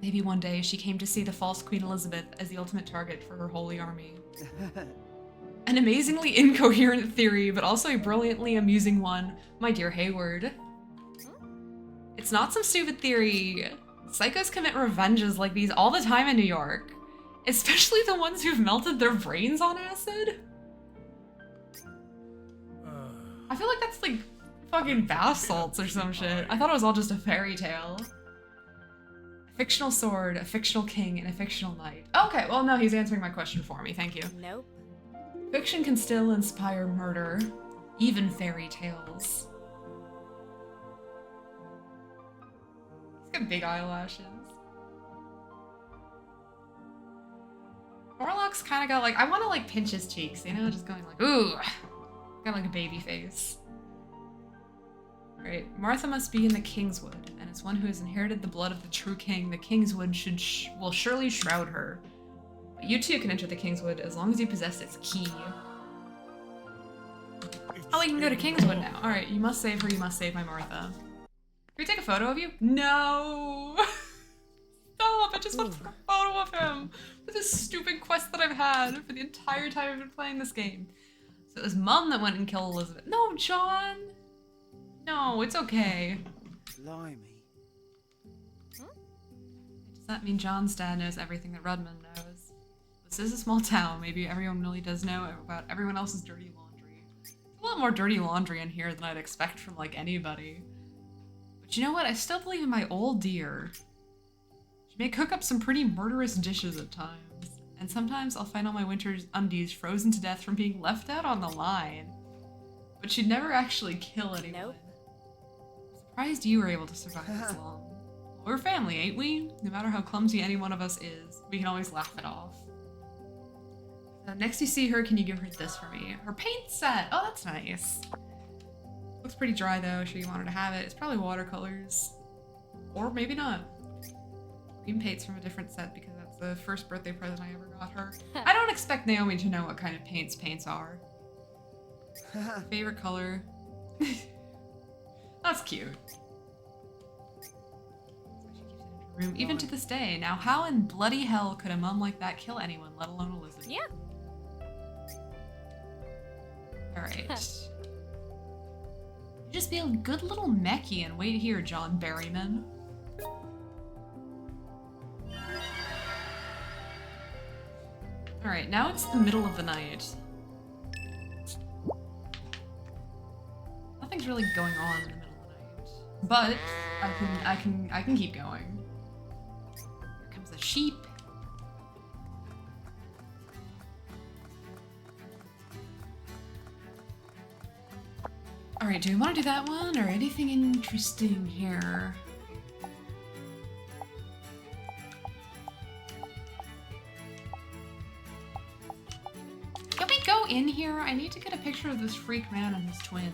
Maybe one day she came to see the false Queen Elizabeth as the ultimate target for her holy army. An amazingly incoherent theory, but also a brilliantly amusing one, my dear Hayward. It's not some stupid theory. Psychos commit revenges like these all the time in New York. Especially the ones who've melted their brains on acid. I feel like that's like fucking bath salts or some shit. I thought it was all just a fairy tale. A fictional sword, a fictional king, and a fictional knight. Okay, well no, he's answering my question for me, thank you. Nope. Fiction can still inspire murder, even fairy tales. He's got big eyelashes. Orlok's kind of got like, I want to like pinch his cheeks, you know, just going like, ooh, got like a baby face. Alright, Martha must be in the Kingswood, and as one who has inherited the blood of the true king, the Kingswood will surely shroud her. But you too can enter the Kingswood as long as you possess its key. Oh, we can go to Kingswood now. Alright, you must save her, you must save my Martha. Can we take a photo of you? No! Stop! I just want to take a photo of him for this stupid quest that I've had for the entire time I've been playing this game. So it was Mum that went and killed Elizabeth. No, John! No, it's okay. Blimey. Does that mean John's dad knows everything that Rudman knows? This is a small town. Maybe everyone really does know about everyone else's dirty laundry. There's a lot more dirty laundry in here than I'd expect from, like, anybody. But you know what? I still believe in my old dear. She may cook up some pretty murderous dishes at times. And sometimes I'll find all my winter's undies frozen to death from being left out on the line. But she'd never actually kill anyone. Nope. I'm surprised you were able to survive this long. We're family, ain't we? No matter how clumsy any one of us is, we can always laugh it off. Next you see her, can you give her this for me? Her paint set! Oh, that's nice. Looks pretty dry though, sure you want her to have it. It's probably watercolors. Or maybe not. Green paint's from a different set because that's the first birthday present I ever got her. I don't expect Naomi to know what kind of paints are. Favorite color. That's cute. Room even to this day. Now how in bloody hell could a mum like that kill anyone, let alone Elizabeth? Yeah. Alright. Just be a good little mechie and wait here, John Berryman. Alright, now it's the middle of the night. Nothing's really going on in the middle of the night. But I can keep going. Here comes a sheep. Alright, do we want to do that one or anything interesting here? Can we go in here? I need to get a picture of this freak man and his twins.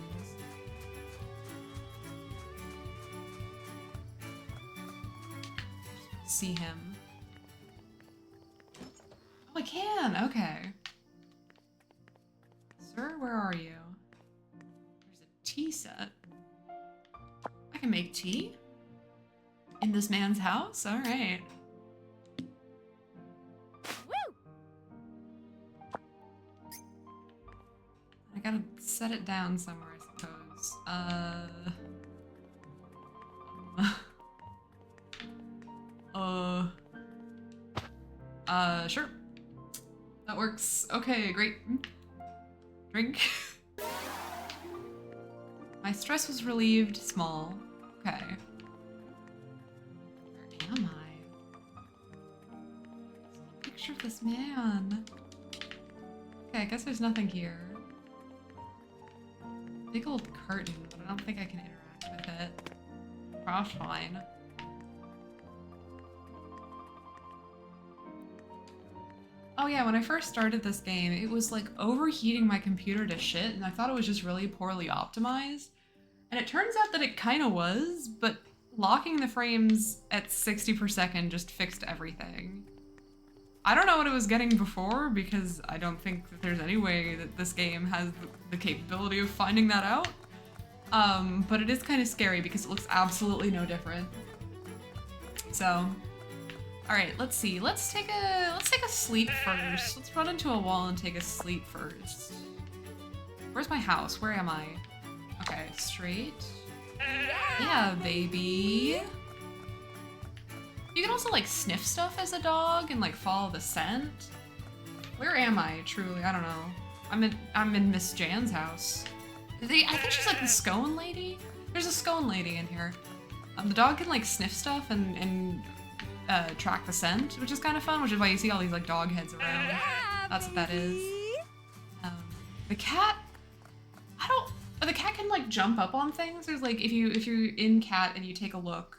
See him. Oh, I can! Okay. Sir, where are you? There's a tea set. I can make tea? In this man's house? Alright. Woo! I gotta set it down somewhere, I suppose. Sure. That works. Okay, great. Drink. My stress was relieved. Small. Okay. Where am I? Picture of this man. Okay, I guess there's nothing here. Big old curtain, but I don't think I can interact with it. Probably fine. Oh yeah, when I first started this game, it was like overheating my computer to shit, and I thought it was just really poorly optimized. And it turns out that it kind of was, but locking the frames at 60 per second just fixed everything. I don't know what it was getting before, because I don't think that there's any way that this game has the capability of finding that out. But it is kind of scary because it looks absolutely no different. So, all right, let's see. Let's take a sleep first. Let's run into a wall and take a sleep first. Where's my house? Where am I? Okay, straight. Yeah, baby. You can also like sniff stuff as a dog and like follow the scent. Where am I truly? I don't know. I'm in Miss Jan's house. I think she's like the scone lady. There's a scone lady in here. The dog can like sniff stuff and track the scent, which is kind of fun, which is why you see all these like dog heads around. Yeah, That's what that is. baby. The cat, the cat can like jump up on things. There's like, if you're in cat and you take a look,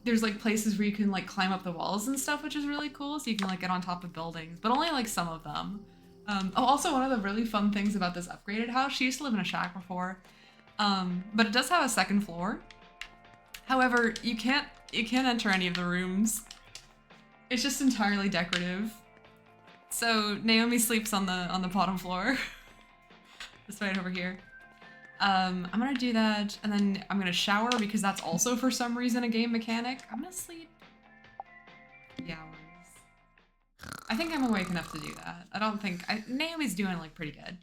there's like places where you can like climb up the walls and stuff, which is really cool. So you can like get on top of buildings, but only like some of them. Also one of the really fun things about this upgraded house, she used to live in a shack before, but it does have a second floor. However, you can't enter any of the rooms. It's just entirely decorative. So Naomi sleeps on the bottom floor. This right over here. I'm gonna do that, and then I'm gonna shower because that's also for some reason a game mechanic. I'm gonna sleep 3 hours. I think I'm awake enough to do that. I don't think Naomi's doing like pretty good.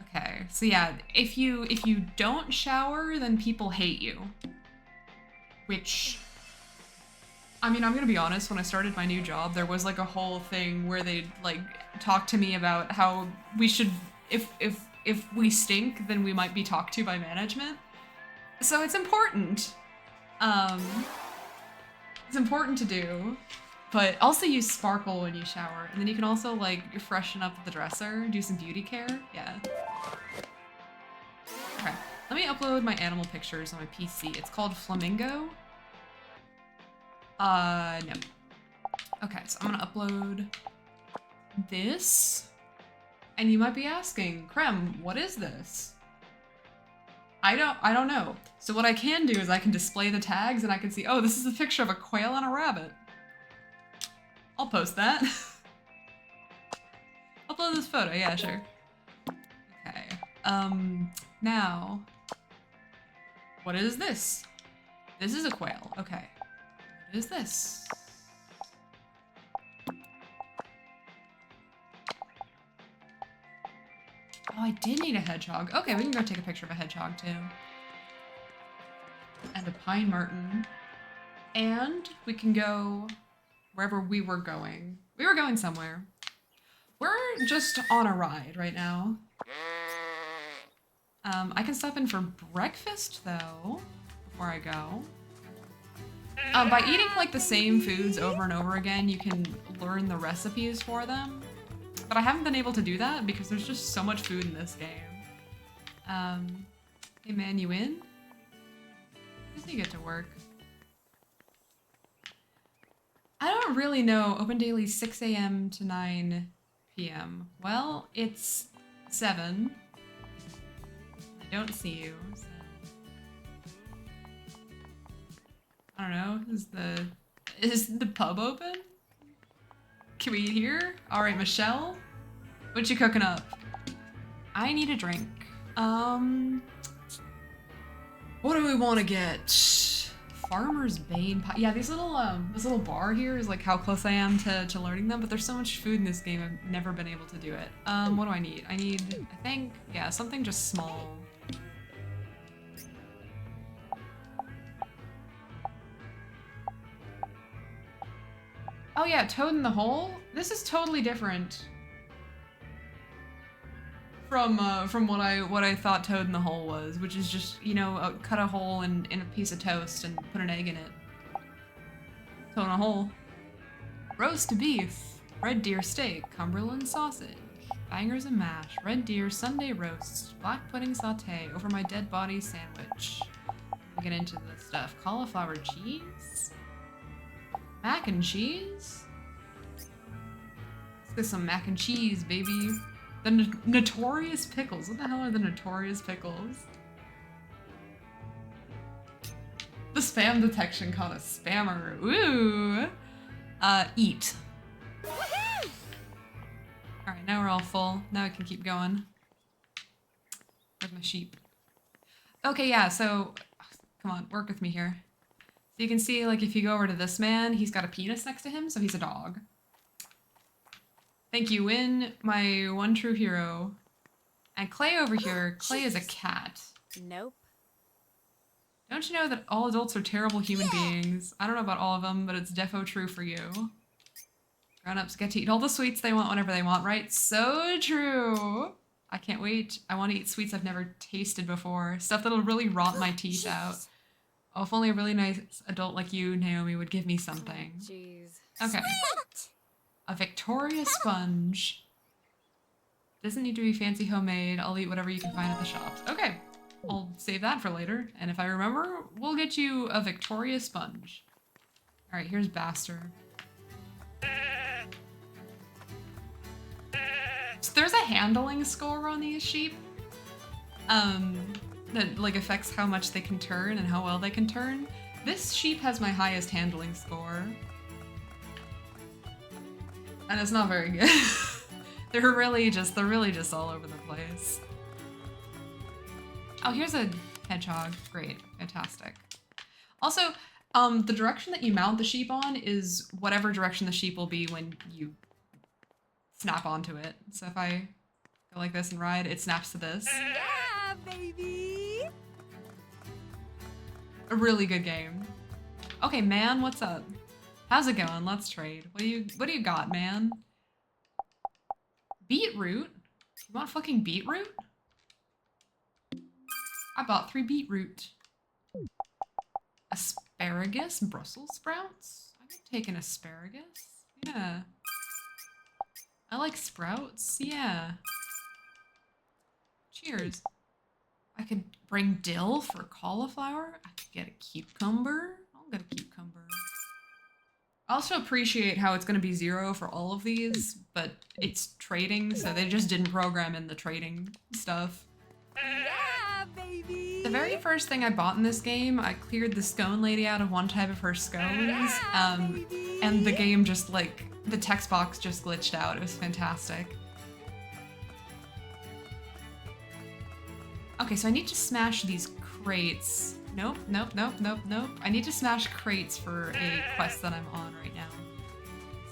Okay, so yeah, if you don't shower, then people hate you. Which, I mean, I'm gonna be honest, when I started my new job, there was like a whole thing where they'd like talk to me about how we should, if we stink, then we might be talked to by management. So it's important. It's important to do. But also use sparkle when you shower. And then you can also like freshen up the dresser, do some beauty care. Yeah. Okay, let me upload my animal pictures on my PC. It's called Flamingo. No. Okay, so I'm gonna upload this. And you might be asking, Krem, what is this? I don't know. So what I can do is I can display the tags and I can see, oh, this is a picture of a quail and a rabbit. I'll post that. Upload this photo, yeah, sure. Okay, now, what is this? This is a quail, okay. What is this? Oh, I did need a hedgehog. Okay, we can go take a picture of a hedgehog too. And a pine marten. And we can go wherever we were going. We were going somewhere. We're just on a ride right now. I can stop in for breakfast though, before I go. By eating like the same foods over and over again, you can learn the recipes for them. But I haven't been able to do that because there's just so much food in this game. Hey man, you in? When does he get to work? I don't really know. Open daily 6 a.m. to 9 p.m. Well, it's 7. I don't see you. So. I don't know. Is the pub open? Can we eat here? All right, Michelle, what you cooking up? I need a drink. What do we want to get? Farmer's Bane pie. Yeah, this little bar here is like how close I am to learning them, but there's so much food in this game, I've never been able to do it. What do I need? I think, yeah, something just small. Oh yeah, Toad in the Hole? This is totally different from what I thought Toad in the Hole was, which is just, you know, cut a hole in a piece of toast and put an egg in it. Toad in a hole. Roast beef, red deer steak, Cumberland sausage, bangers and mash, red deer Sunday roast, black pudding sauté over my dead body sandwich. We'll get into this stuff. Cauliflower cheese? Mac and cheese? Let's get some mac and cheese, baby. The notorious pickles. What the hell are the notorious pickles? The spam detection caught a spammer. Ooh. Eat. Alright, now we're all full. Now we can keep going. Where's my sheep? Okay, yeah, so come on, work with me here. So you can see, like, if you go over to this man, he's got a penis next to him, so he's a dog. Thank you, Win, my one true hero. And Clay over here, Clay is a cat. Nope. Don't you know that all adults are terrible human beings? I don't know about all of them, but it's defo true for you. Grown-ups get to eat all the sweets they want whenever they want, right? So true! I can't wait. I want to eat sweets I've never tasted before. Stuff that'll really rot my teeth out. Oh, if only a really nice adult like you, Naomi, would give me something. Jeez. Okay. A Victoria sponge. Doesn't need to be fancy homemade. I'll eat whatever you can find at the shops. Okay. I'll save that for later. And if I remember, we'll get you a Victoria sponge. Alright, here's Baster. So there's a handling score on these sheep. That like affects how much they can turn and how well they can turn. This sheep has my highest handling score. And it's not very good. They're really just all over the place. Oh, here's a hedgehog. Great. Fantastic. Also, the direction that you mount the sheep on is whatever direction the sheep will be when you snap onto it. So if I go like this and ride, it snaps to this. Yeah, baby! A really good game. Okay, man, what's up? How's it going? Let's trade. What do you got, man? Beetroot? You want fucking beetroot? I bought 3 beetroot. Asparagus, Brussels sprouts? I got Take an asparagus? Yeah. I like sprouts. Yeah. Cheers. I could bring dill for cauliflower. I could get a cucumber. I'll get a cucumber. I also appreciate how it's going to be 0 for all of these, but it's trading, so they just didn't program in the trading stuff. Yeah, baby. The very first thing I bought in this game, I cleared the scone lady out of one type of her scones, and the game just like, the text box just glitched out. It was fantastic. Okay, so I need to smash these crates. Nope, nope, nope, nope, nope. I need to smash crates for a quest that I'm on right now.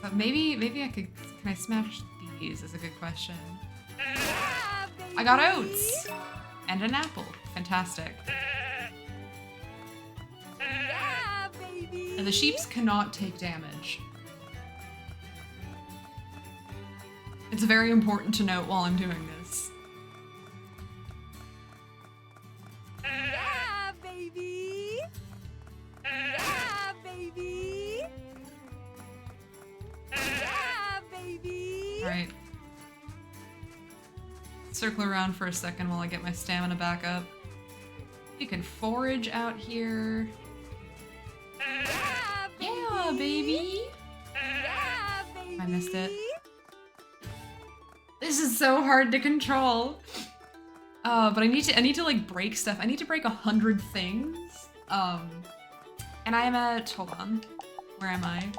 So maybe I could, can I smash these is a good question. Yeah, I got oats! And an apple. Fantastic. Yeah, baby. And the sheeps cannot take damage. It's very important to note while I'm doing this. Yeah, baby. Yeah, baby. Yeah, baby. Alright. Circle around for a second while I get my stamina back up. You can forage out here. Yeah, baby. Yeah, baby! Yeah, baby. I missed it. This is so hard to control. But I need to like break stuff. I need to break 100 things. And I am at, hold on. Where am I?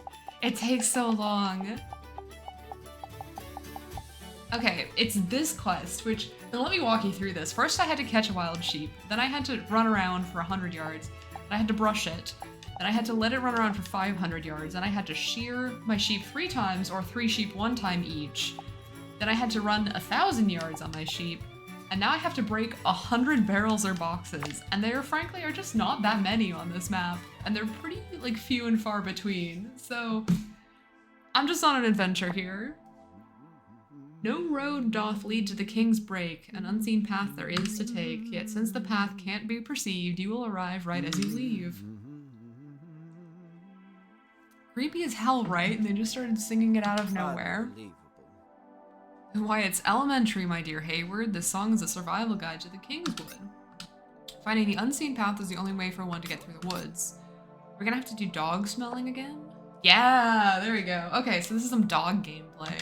It takes so long. Okay, it's this quest, which, then let me walk you through this. First I had to catch a wild sheep, then I had to run around for 100 yards, then I had to brush it, then I had to let it run around for 500 yards, then I had to shear my sheep 3 times, or 3 sheep 1 time each. Then I had to run 1,000 yards on my sheep, and now I have to break 100 barrels or boxes, and there frankly are just not that many on this map, and they're pretty like few and far between, so I'm just on an adventure here. No road doth lead to the king's break, an unseen path there is to take, yet since the path can't be perceived, you will arrive right as you leave. Creepy as hell, right? And they just started singing it out of nowhere. Why, it's elementary, my dear Hayward. This song is a survival guide to the Kingswood. Finding the unseen path is the only way for one to get through the woods. We're gonna have to do dog smelling again? Yeah, there we go. Okay, so this is some dog gameplay.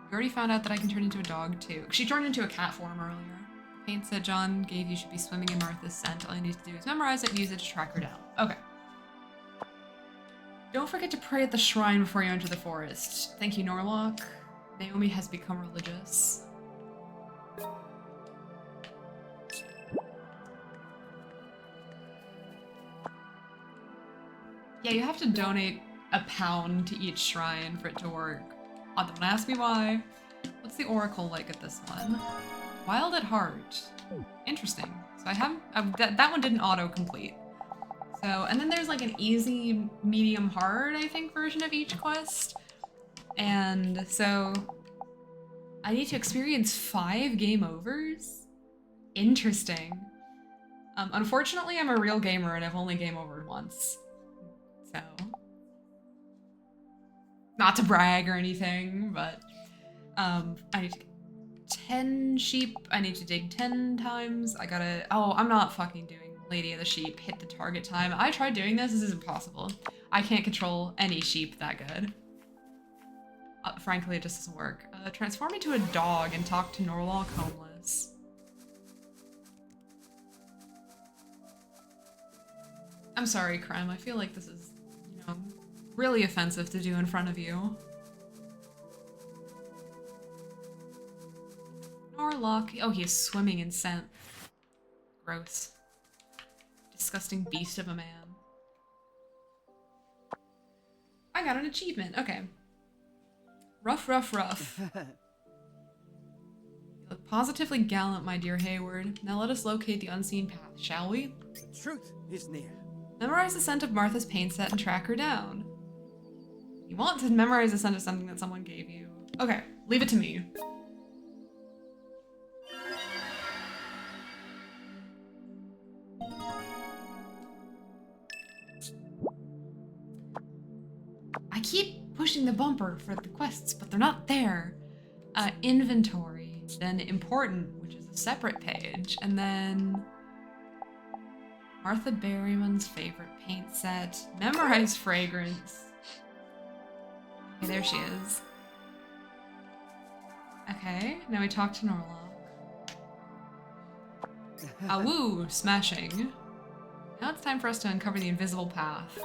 We already found out that I can turn into a dog too. She turned into a cat form earlier. Paints that John gave you should be swimming in Martha's scent. All you need to do is memorize it and use it to track her down. Okay. Don't forget to pray at the shrine before you enter the forest. Thank you, Norlock. Naomi has become religious. Yeah, you have to donate £1 to each shrine for it to work. Oh, don't ask me why. What's the oracle like at this one? Wild at heart. Interesting. So I have that one didn't auto-complete. So, and then there's like an easy, medium, hard, I think, version of each quest. And so I need to experience 5 game overs? Interesting. Unfortunately, I'm a real gamer and I've only game overed once. So, not to brag or anything, but I need to get 10 sheep. I need to dig 10 times. I gotta, oh, I'm not fucking doing Lady of the Sheep, hit the target time. I tried doing this is impossible. I can't control any sheep that good. Frankly, it just doesn't work. Transform into a dog and talk to Norlock Homeless. I'm sorry, Creme. I feel like this is, you know, really offensive to do in front of you. Norlock. Oh, he is swimming in scent. Gross. Disgusting beast of a man. I got an achievement. Okay. Rough, rough, rough. You look positively gallant, my dear Hayward. Now let us locate the unseen path, shall we? The truth is near. Memorize the scent of Martha's paint set and track her down. You want to memorize the scent of something that someone gave you. Okay, leave it to me. the bumper for the quests, but they're not there. Inventory, then important, which is a separate page, and then Martha Berryman's favorite paint set, memorize fragrance. Okay, there she is. Okay, now we talk to Norlock. Woo, smashing. Now it's time for us to uncover the invisible path.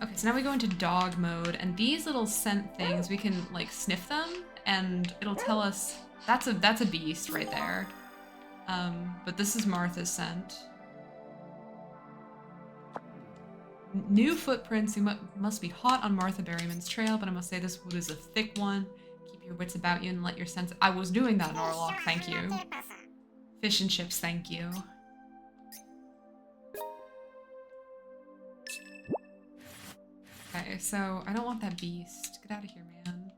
Okay, so now we go into dog mode, and these little scent things, we can like sniff them, and it'll tell us that's a beast right there. But this is Martha's scent. New footprints. You must be hot on Martha Berryman's trail, but I must say this wood is a thick one. Keep your wits about you and let your sense. I was doing that, Norlock. Thank you. Fish and chips. Thank you. Okay, so I don't want that beast. Get out of here, man.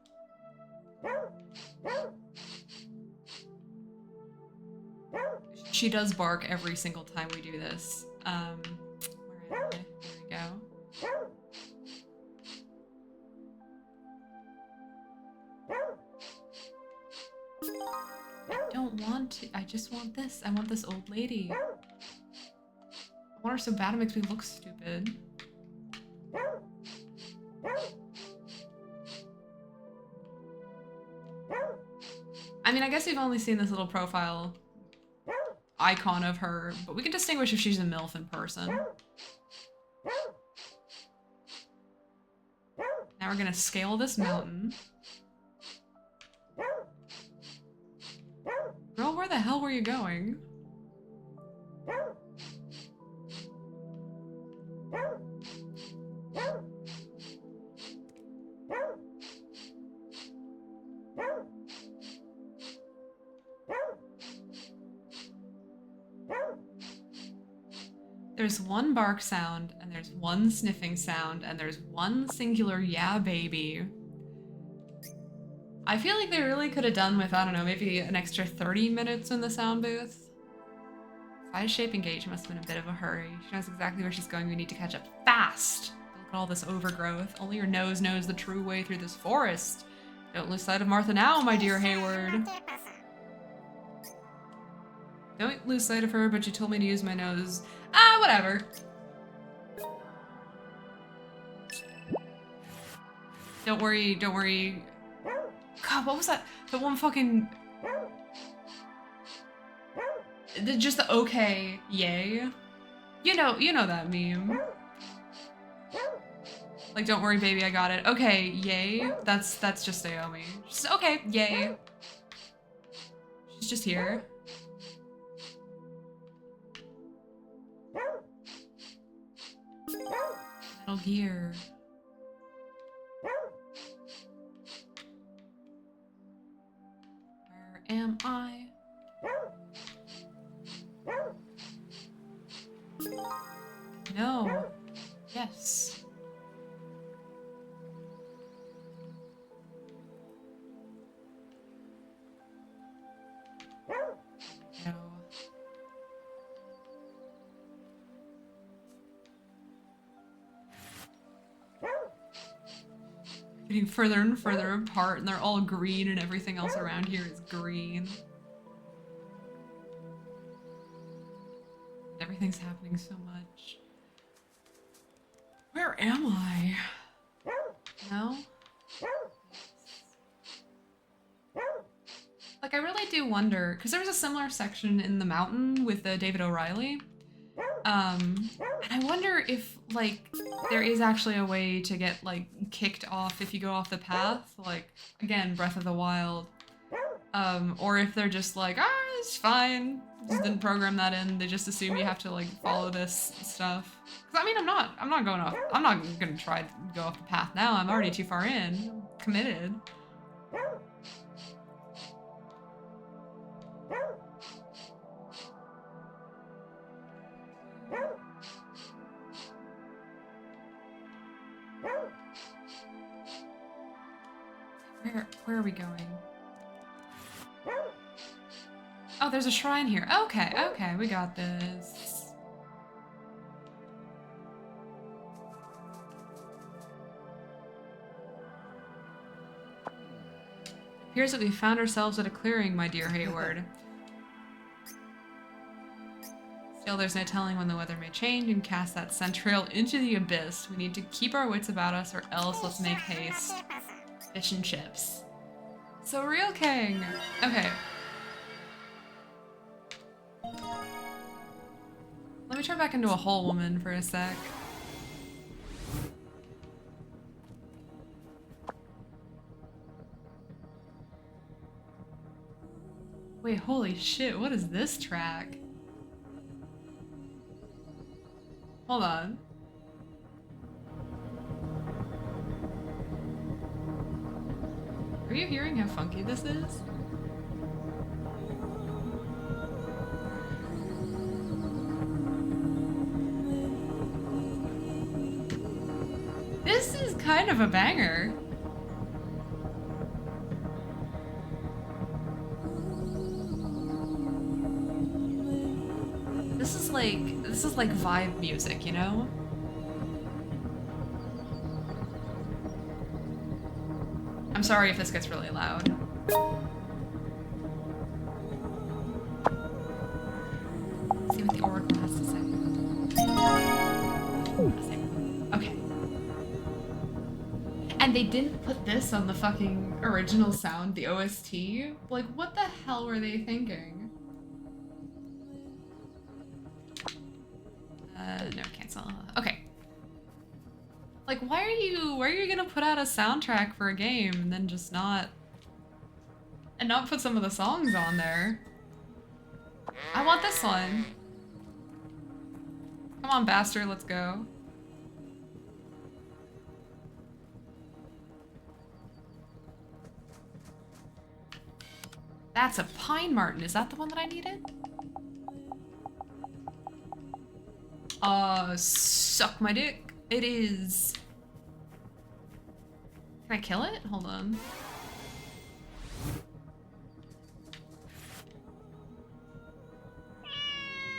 She does bark every single time we do this. Where am I? There we go. I don't want to. I just want this. I want this old lady. I want her so bad it makes me look stupid. I mean, I guess we've only seen this little profile icon of her, but we can distinguish if she's a MILF in person. Now we're gonna scale this mountain. Girl, where the hell were you going? There's one bark sound, and there's one sniffing sound, and there's one singular yeah baby. I feel like they really could have done with, I don't know, maybe an extra 30 minutes in the sound booth. Size, shape, and gauge must have been a bit of a hurry. She knows exactly where she's going. We need to catch up fast. Look at all this overgrowth. Only your nose knows the true way through this forest. Don't lose sight of Martha now, my dear Hayward. Don't lose sight of her, but you told me to use my nose. Whatever. Don't worry, don't worry. God, what was that? The one fucking... Just the okay, yay. You know that meme. Like, don't worry, baby, I got it. Okay, yay. That's just Naomi. Just, okay, yay. She's just here. Metal Gear. Where am I? No. Yes. No. Getting further and further apart, and they're all green, and everything else around here is green. Everything's happening so much. Where am I? No? Like, I really do wonder, because there was a similar section in the mountain with David O'Reilly. And I wonder if, like, there is actually a way to get, like, kicked off if you go off the path. Like, again, Breath of the Wild. Or if they're just like, it's fine. Just didn't program that in. They just assume you have to, like, follow this stuff. Because, I mean, I'm not going off. I'm not gonna try to go off the path now. I'm already too far in. I'm committed. Where are we going? Oh, there's a shrine here. Okay, we got this. Appears that we found ourselves at a clearing, my dear Hayward. Still, there's no telling when the weather may change and cast that scent trail into the abyss. We need to keep our wits about us, or else let's make haste. Fish and chips. So, Real King. Okay. Let me turn back into a whole woman for a sec. Wait, holy shit, what is this track? Hold on. Are you hearing how funky this is? This is kind of a banger. This is like vibe music, you know? I'm sorry if this gets really loud. Let's see what the oracle has to say. Okay. And they didn't put this on the fucking original sound, the OST? Like, what the hell were they thinking? No, cancel. Okay. Like, why are you gonna put out a soundtrack for a game and then just not put some of the songs on there? I want this one. Come on, bastard, let's go. That's a pine marten. Is that the one that I needed? Suck my dick. It is. Can I kill it? Hold on.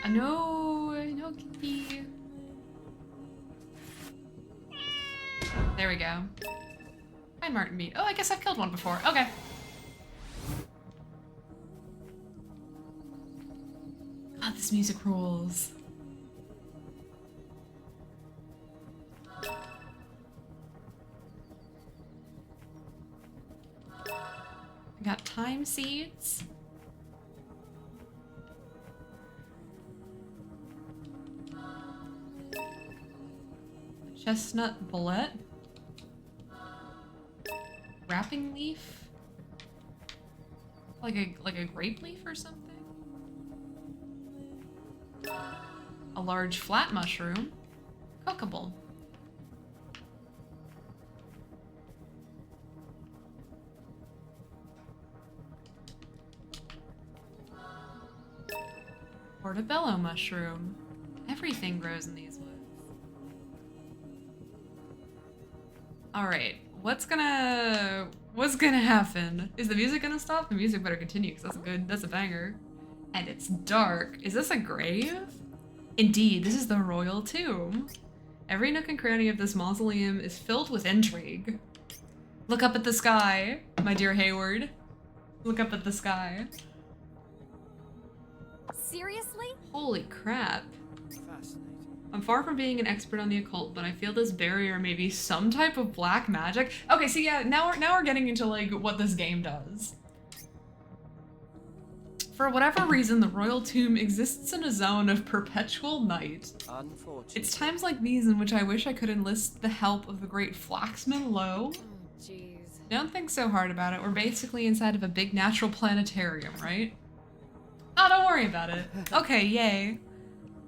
No, kitty. There we go. Pine marten meat. Oh, I guess I've killed one before. Okay. God, this music rules. I got thyme seeds. Chestnut bullet. Wrapping leaf. Like a grape leaf or something. A large flat mushroom. Cookable. Portobello mushroom. Everything grows in these woods. Alright, what's gonna happen? Is the music gonna stop? The music better continue, because that's a banger. And it's dark. Is this a grave? Indeed, this is the royal tomb. Every nook and cranny of this mausoleum is filled with intrigue. Look up at the sky, my dear Hayward. Look up at the sky. Seriously? Holy crap. Fascinating. I'm far from being an expert on the occult, but I feel this barrier may be some type of black magic. Okay, so yeah, now we're getting into like what this game does. For whatever reason, the royal tomb exists in a zone of perpetual night. Unfortunate. It's times like these in which I wish I could enlist the help of the great Flaxman Lowe. Jeez. Don't think so hard about it. We're basically inside of a big natural planetarium, right? Oh, don't worry about it. Okay, yay.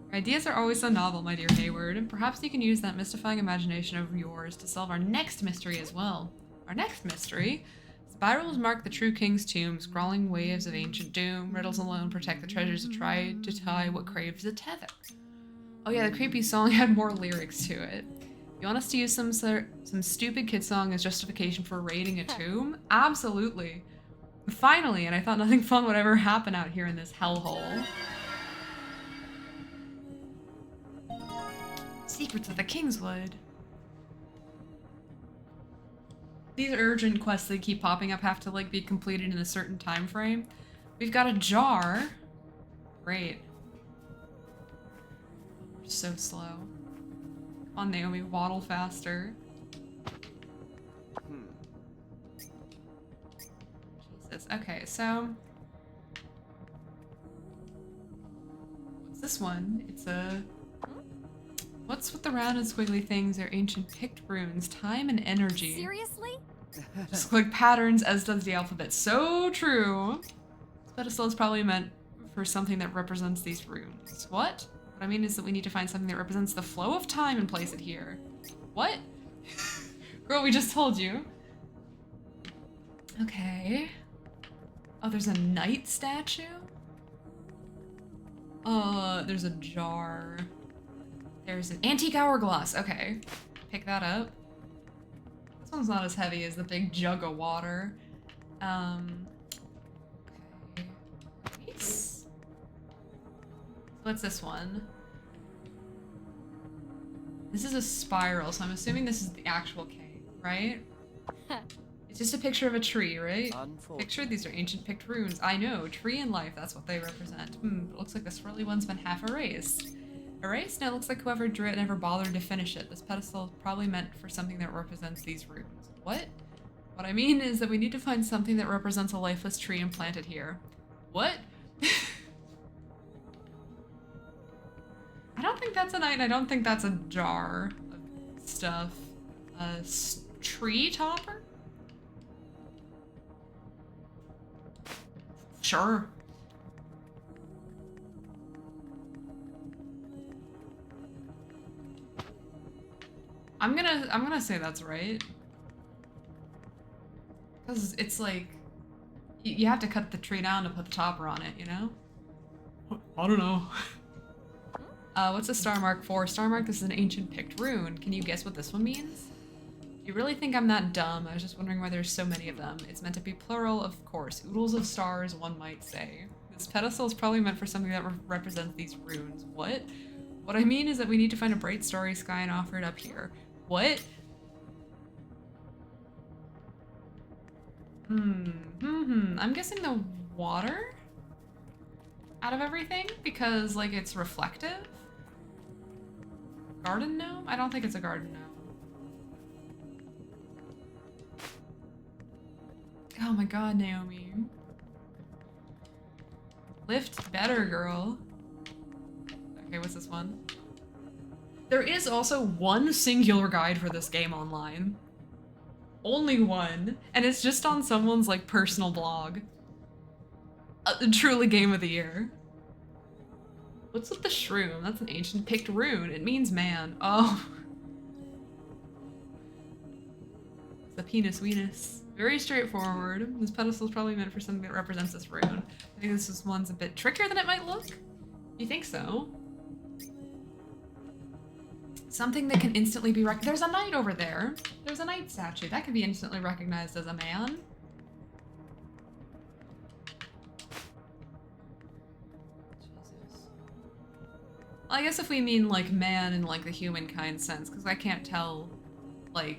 Your ideas are always so novel, my dear Hayward. Perhaps you can use that mystifying imagination of yours to solve our next mystery as well. Our next mystery? Spirals mark the true king's tomb, scrawling waves of ancient doom. Riddles alone protect the treasures that try to tie what craves a tether. Oh yeah, the creepy song had more lyrics to it. You want us to use some stupid kid song as justification for raiding a tomb? Absolutely. Finally, and I thought nothing fun would ever happen out here in this hellhole. Secrets of the Kingswood. these urgent quests that keep popping up have to like be completed in a certain time frame. We've got a jar. Great. We're so slow. Come on, Naomi, waddle faster. Jesus. Okay, so what's this one? It's a what's with the round and squiggly things? They're ancient picked runes, time and energy. Seriously? Just click patterns as does the alphabet. So true. This pedestal is probably meant for something that represents these runes. What? What I mean is that we need to find something that represents the flow of time and place it here. What? Girl, we just told you. Okay. Oh, there's a knight statue? There's a jar. There's an antique hourglass. Okay. Pick that up. This one's not as heavy as the big jug of water. Okay. Nice. What's this one? This is a spiral, so I'm assuming this is the actual cave, right? It's just a picture of a tree, right? Picture, these are ancient picked runes. I know, tree and life, that's what they represent. It looks like the swirly one's been half erased. Erased? No, it looks like whoever drew it never bothered to finish it. This pedestal is probably meant for something that represents these runes. What? What I mean is that we need to find something that represents a lifeless tree and plant it here. What? I don't think that's a knight, and I don't think that's a jar of stuff. A tree topper? Sure. I'm gonna say that's right. Because it's like, you have to cut the tree down to put the topper on it, you know? I don't know. What's a star mark for? Star mark, this is an ancient picked rune. Can you guess what this one means? Do you really think I'm that dumb? I was just wondering why there's so many of them. It's meant to be plural, of course. Oodles of stars, one might say. This pedestal is probably meant for something that represents these runes. What? What I mean is that we need to find a bright starry sky and offer it up here. What? I'm guessing the water out of everything because like it's reflective. Garden gnome? I don't think it's a garden gnome. Oh my god, Naomi. Lift better, girl. Okay, what's this one? There is also one singular guide for this game online. Only one. And it's just on someone's like personal blog. Truly game of the year. What's with the shroom? That's an ancient picked rune. It means man. Oh. It's the penis weenus. Very straightforward. This pedestal is probably meant for something that represents this rune. I think this one's a bit trickier than it might look. You think so? Something that can instantly be there's a knight over there. There's a knight statue. That can be instantly recognized as a man. Jesus. Well, I guess if we mean like man in like the humankind sense, because I can't tell a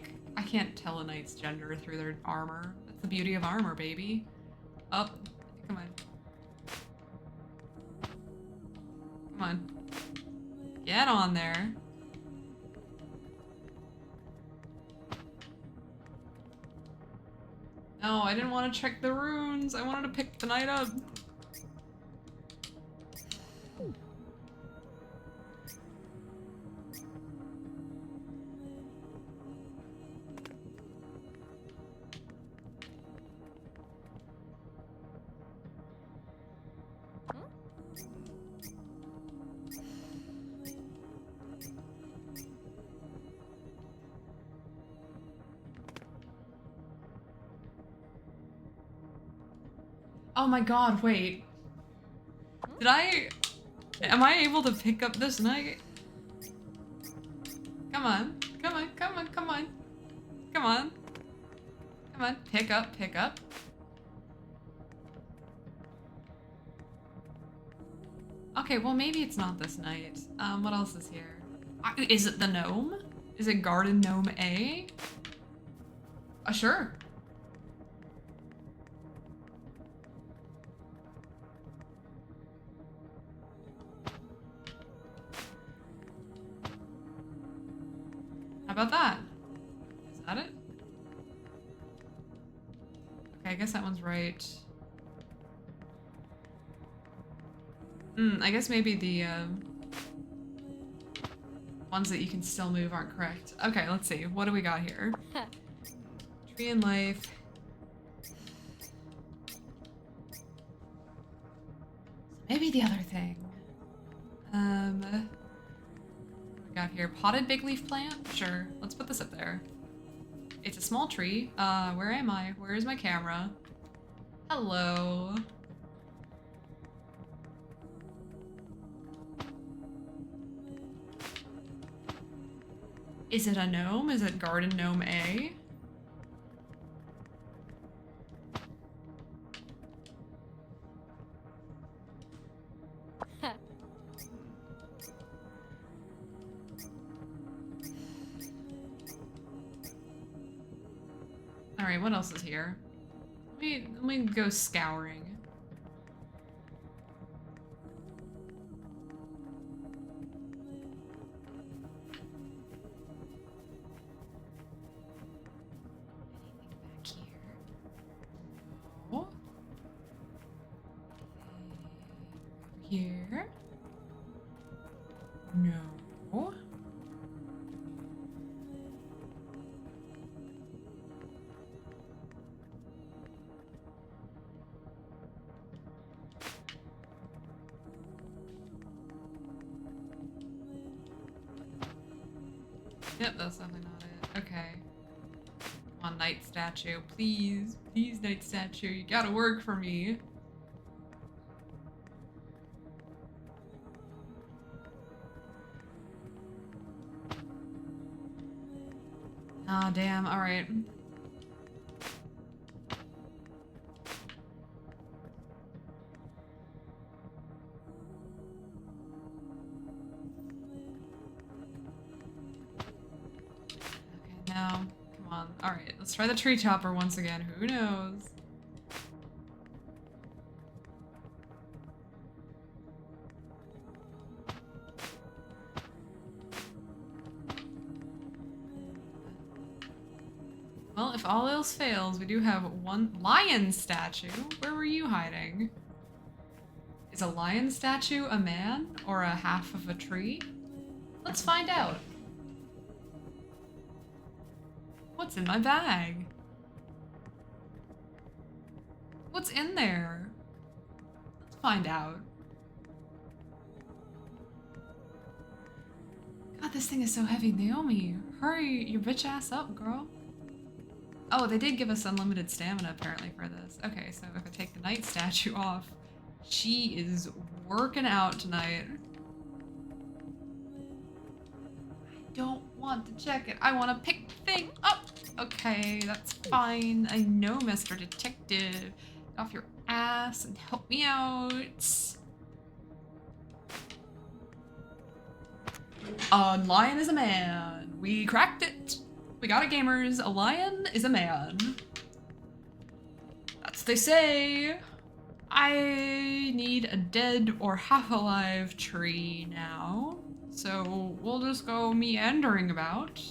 knight's gender through their armor. That's the beauty of armor, baby. Oh, come on. Come on. Get on there. No, I didn't want to check the runes. I wanted to pick the knight up. Oh my god, wait. Am I able to pick up this knight? Come on, come on, come on, come on. Come on. Come on, pick up, pick up. Okay, well maybe it's not this knight. What else is here? Is it the gnome? Is it Garden Gnome A? Sure. How about that? Is that it? Okay, I guess that one's right. I guess maybe the ones that you can still move aren't correct. Okay, let's see. What do we got here? Tree and life. Maybe the other thing. What do we got here? Potted big leaf plant? Sure. Let's put this up there. It's a small tree. Where am I? Where is my camera? Hello. Is it a gnome? Is it garden gnome A? Alright, what else is here? Let me go scouring. Here? No. Yep, that's definitely not it. Okay. Come on, night statue. Please. Please, night statue. You gotta work for me. Ah, damn. Alright. Okay, now. Come on. Alright, let's try the tree chopper once again. Who knows? Well, if all else fails, we do have one lion statue. Where were you hiding? Is a lion statue a man or a half of a tree? Let's find out. What's in my bag? What's in there? Let's find out. God, this thing is so heavy. Naomi, hurry your bitch ass up, girl. Oh, they did give us unlimited stamina apparently for this. Okay, so if I take the night statue off, she is working out tonight. I don't want to check it. I want to pick the thing up. Okay, that's fine. I know, Mr. Detective. Get off your ass and help me out. A lion is a man. We cracked it. We got it, gamers. A lion is a man. That's what they say. I need a dead or half alive tree now. So we'll just go meandering about.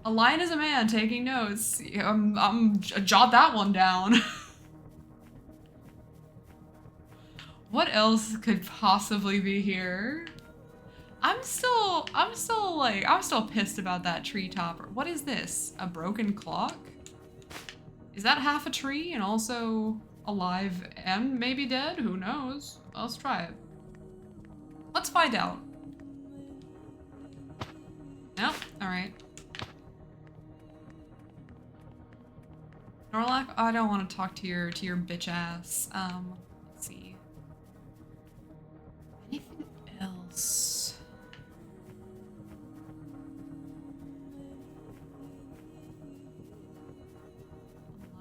A lion is a man, taking notes. Jot that one down. What else could possibly be here? I'm still pissed about that tree topper. What is this? A broken clock? Is that half a tree and also alive and maybe dead? Who knows? Let's try it. Let's find out. Nope. Alright. Norlac, I don't want to talk to your bitch ass. Let's see. Anything else?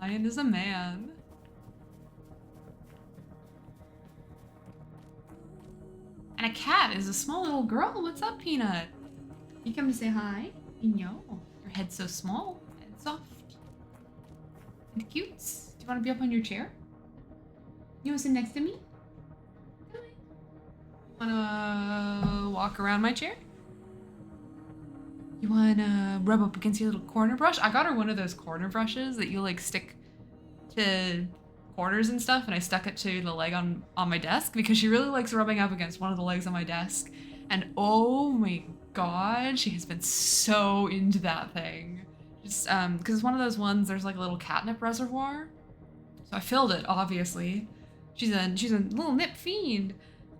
Lion is a man. And a cat is a small little girl. What's up, Peanut? You come to say hi? No. Your head's so small and soft. And cutes. Do you want to be up on your chair? You want to sit next to me? Wanna walk around my chair? You wanna rub up against your little corner brush? I got her one of those corner brushes that you like stick to corners and stuff, and I stuck it to the leg on my desk because she really likes rubbing up against one of the legs on my desk. And oh my god, she has been so into that thing. Just because it's one of those ones, there's like a little catnip reservoir. So I filled it, obviously. She's a little nip fiend.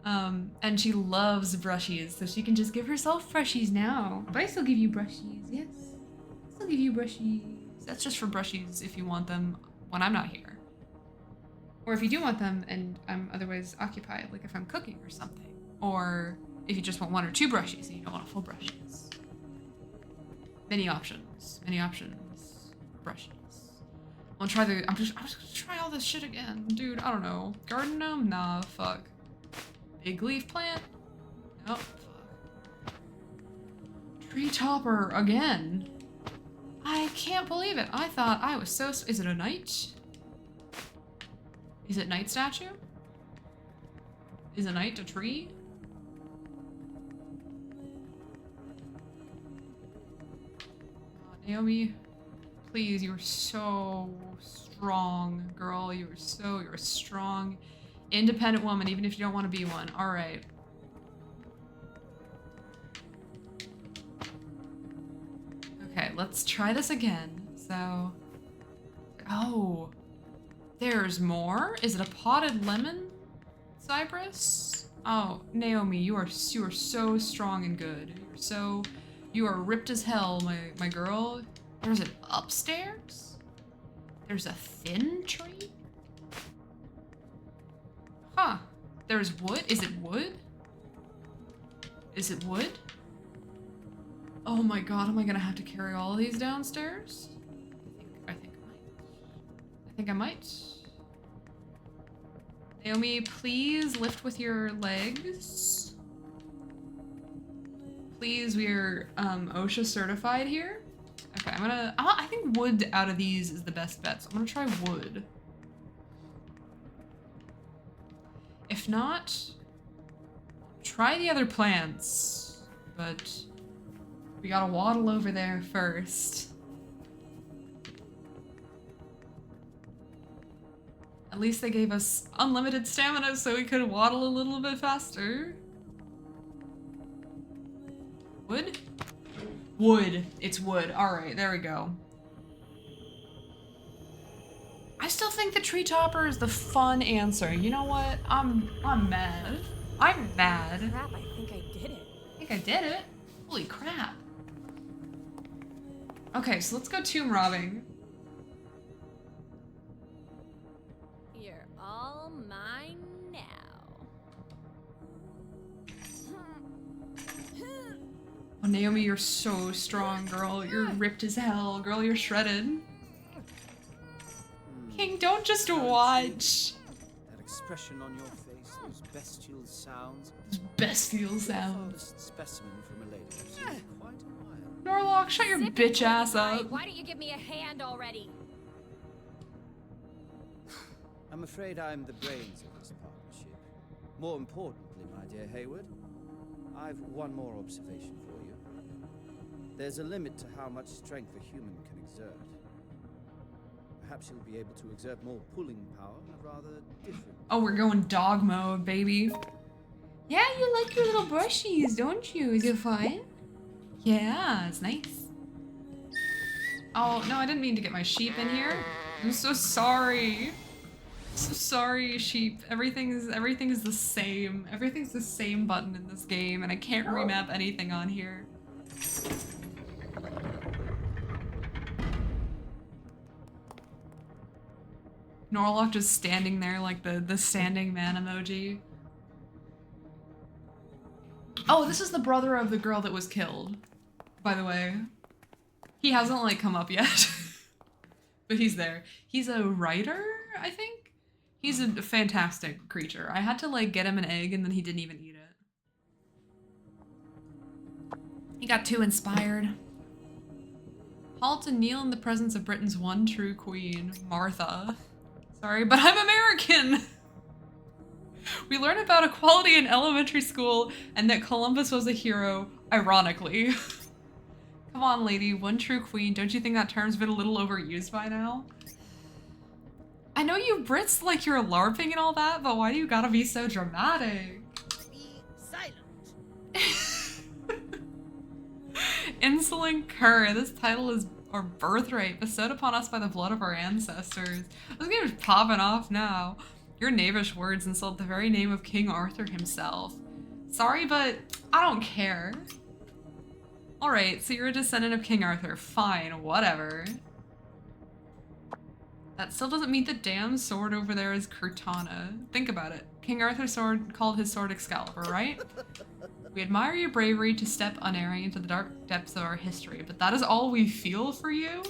And she loves brushies, so she can just give herself brushies now. But I still give you brushies, yes. I still give you brushies. That's just for brushies if you want them when I'm not here. Or if you do want them and I'm otherwise occupied, like if I'm cooking or something. Or if you just want one or two brushies and you don't want full brushes. Many options for brushies. I'm just gonna try all this shit again. Dude, I don't know. Garden gnome? Nah, fuck. Big leaf plant? Nope. Tree topper again. I can't believe it. I thought I was so... Is it a knight? Is it knight statue? Is a knight a tree? Naomi, please, you're so strong, girl. You're a strong, independent woman, even if you don't want to be one. All right. Okay, let's try this again. So, oh, there's more? Is it a potted lemon cypress? Oh, Naomi, you are so strong and good. You are ripped as hell, my girl. There's an upstairs? There's a thin tree? Huh. There's wood? Is it wood? Is it wood? Oh my god, am I gonna have to carry all of these downstairs? I think I might. Naomi, please lift with your legs. Please, we're OSHA certified here. Okay, I think wood out of these is the best bet, so I'm gonna try wood. If not, try the other plants, but we gotta waddle over there first. At least they gave us unlimited stamina so we could waddle a little bit faster. Wood? Wood. It's wood. Alright, there we go. I still think the tree topper is the fun answer. You know what? I'm mad. I'm mad. Crap, I think I did it. I think I did it. Holy crap. Okay, so let's go tomb robbing. You're all mine now. Oh, Naomi, you're so strong, girl. You're ripped as hell. Girl, you're shredded. King, don't just watch. That expression on your face, those bestial sounds. Those bestial sounds. Oldest specimen from a lady I've seen in quite a while. Norlock, shut your Zip bitch it, ass boy. up. Why don't you give me a hand already? I'm afraid I'm the brains of this partnership. More importantly, my dear Hayward, I've one more observation for you. There's a limit to how much strength a human can exert. Perhaps you'll be able to exert more pulling power in a rather different... Oh, we're going dog mode, baby. Yeah, you like your little brushies, don't you? Is it fun? Yeah, it's nice. Oh, no, I didn't mean to get my sheep in here. I'm so sorry. So sorry, sheep. Everything is the same. Everything's the same button in this game, and I can't remap anything on here. Norlock just standing there like the standing man emoji. Oh, this is the brother of the girl that was killed, by the way. He hasn't like come up yet, but he's there. He's a writer, I think? He's a fantastic creature. I had to like get him an egg and then he didn't even eat it. He got too inspired. Halt and kneel in the presence of Britain's one true queen, Martha. Sorry, but I'm American! We learn about equality in elementary school and that Columbus was a hero, ironically. Come on, lady, one true queen. Don't you think that term's been a little overused by now? I know you Brits like you're LARPing and all that, but why do you gotta be so dramatic? Be silent. Insolent cur. This title is our birthright, bestowed upon us by the blood of our ancestors. This game is popping off now. Your knavish words insult the very name of King Arthur himself. Sorry, but I don't care. Alright, so you're a descendant of King Arthur. Fine, whatever. That still doesn't mean the damn sword over there is Cortana. Think about it. King Arthur's sword called his sword Excalibur, right? We admire your bravery to step unerring into the dark depths of our history, but that is all we feel for you?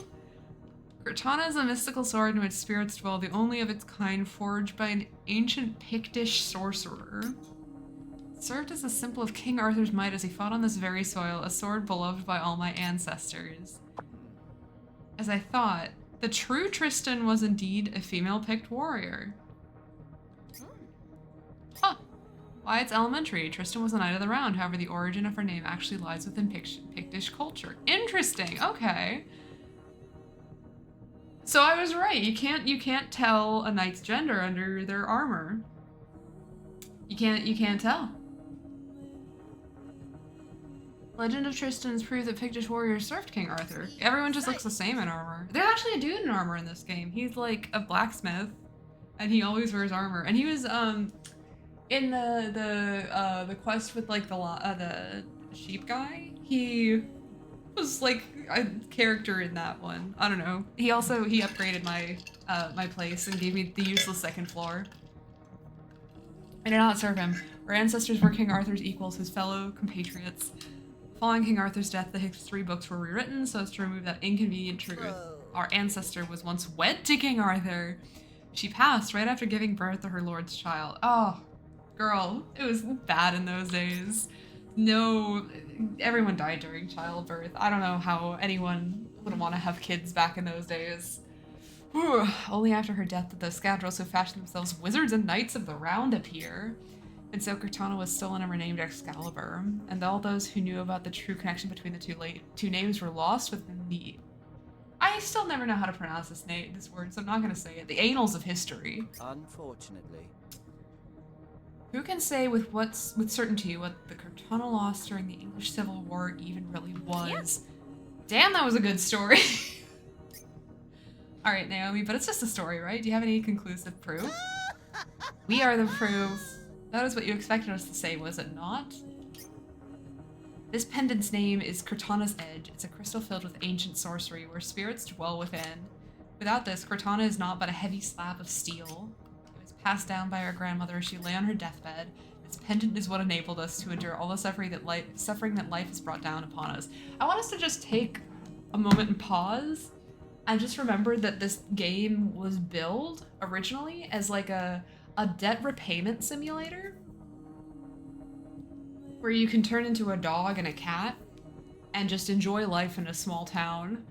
Cortana is a mystical sword in which spirits dwell, the only of its kind, forged by an ancient Pictish sorcerer. It served as a symbol of King Arthur's might as he fought on this very soil, a sword beloved by all my ancestors. As I thought, the true Tristan was indeed a female-picked warrior. Huh. Why, it's elementary. Tristan was a knight of the round, however the origin of her name actually lies within Pictish culture. Interesting, okay. So I was right. You can't tell a knight's gender under their armor. You can't tell. Legend of Tristan's prove that Pictish warriors served King Arthur. Everyone just looks the same in armor. There's actually a dude in armor in this game. He's like a blacksmith, and he always wears armor. And he was in the quest with like the sheep guy. He was like a character in that one. I don't know. He upgraded my my place and gave me the useless second floor. I did not serve him. Our ancestors were King Arthur's equals, his fellow compatriots. Following King Arthur's death, the history books were rewritten so as to remove that inconvenient truth. Our ancestor was once wed to King Arthur. She passed right after giving birth to her lord's child. Oh, girl, it was bad in those days. No, everyone died during childbirth. I don't know how anyone would want to have kids back in those days. Whew. Only after her death did those scoundrels who fashioned themselves wizards and knights of the round appear. And so Cortana was stolen and renamed Excalibur, and all those who knew about the true connection between the two names were lost within the... I still never know how to pronounce this word, so I'm not going to say it. The annals of history. Unfortunately. Who can say with certainty what the Cortana lost during the English Civil War even really was? Damn, that was a good story. Alright, Naomi, but it's just a story, right? Do you have any conclusive proof? We are the proof. That is what you expected us to say, was it not? This pendant's name is Cortana's Edge. It's a crystal filled with ancient sorcery where spirits dwell within. Without this, Cortana is not but a heavy slab of steel. It was passed down by our grandmother as she lay on her deathbed. This pendant is what enabled us to endure all the suffering that life has brought down upon us. I want us to just take a moment and pause and just remember that this game was billed originally as like a debt repayment simulator where you can turn into a dog and a cat and just enjoy life in a small town.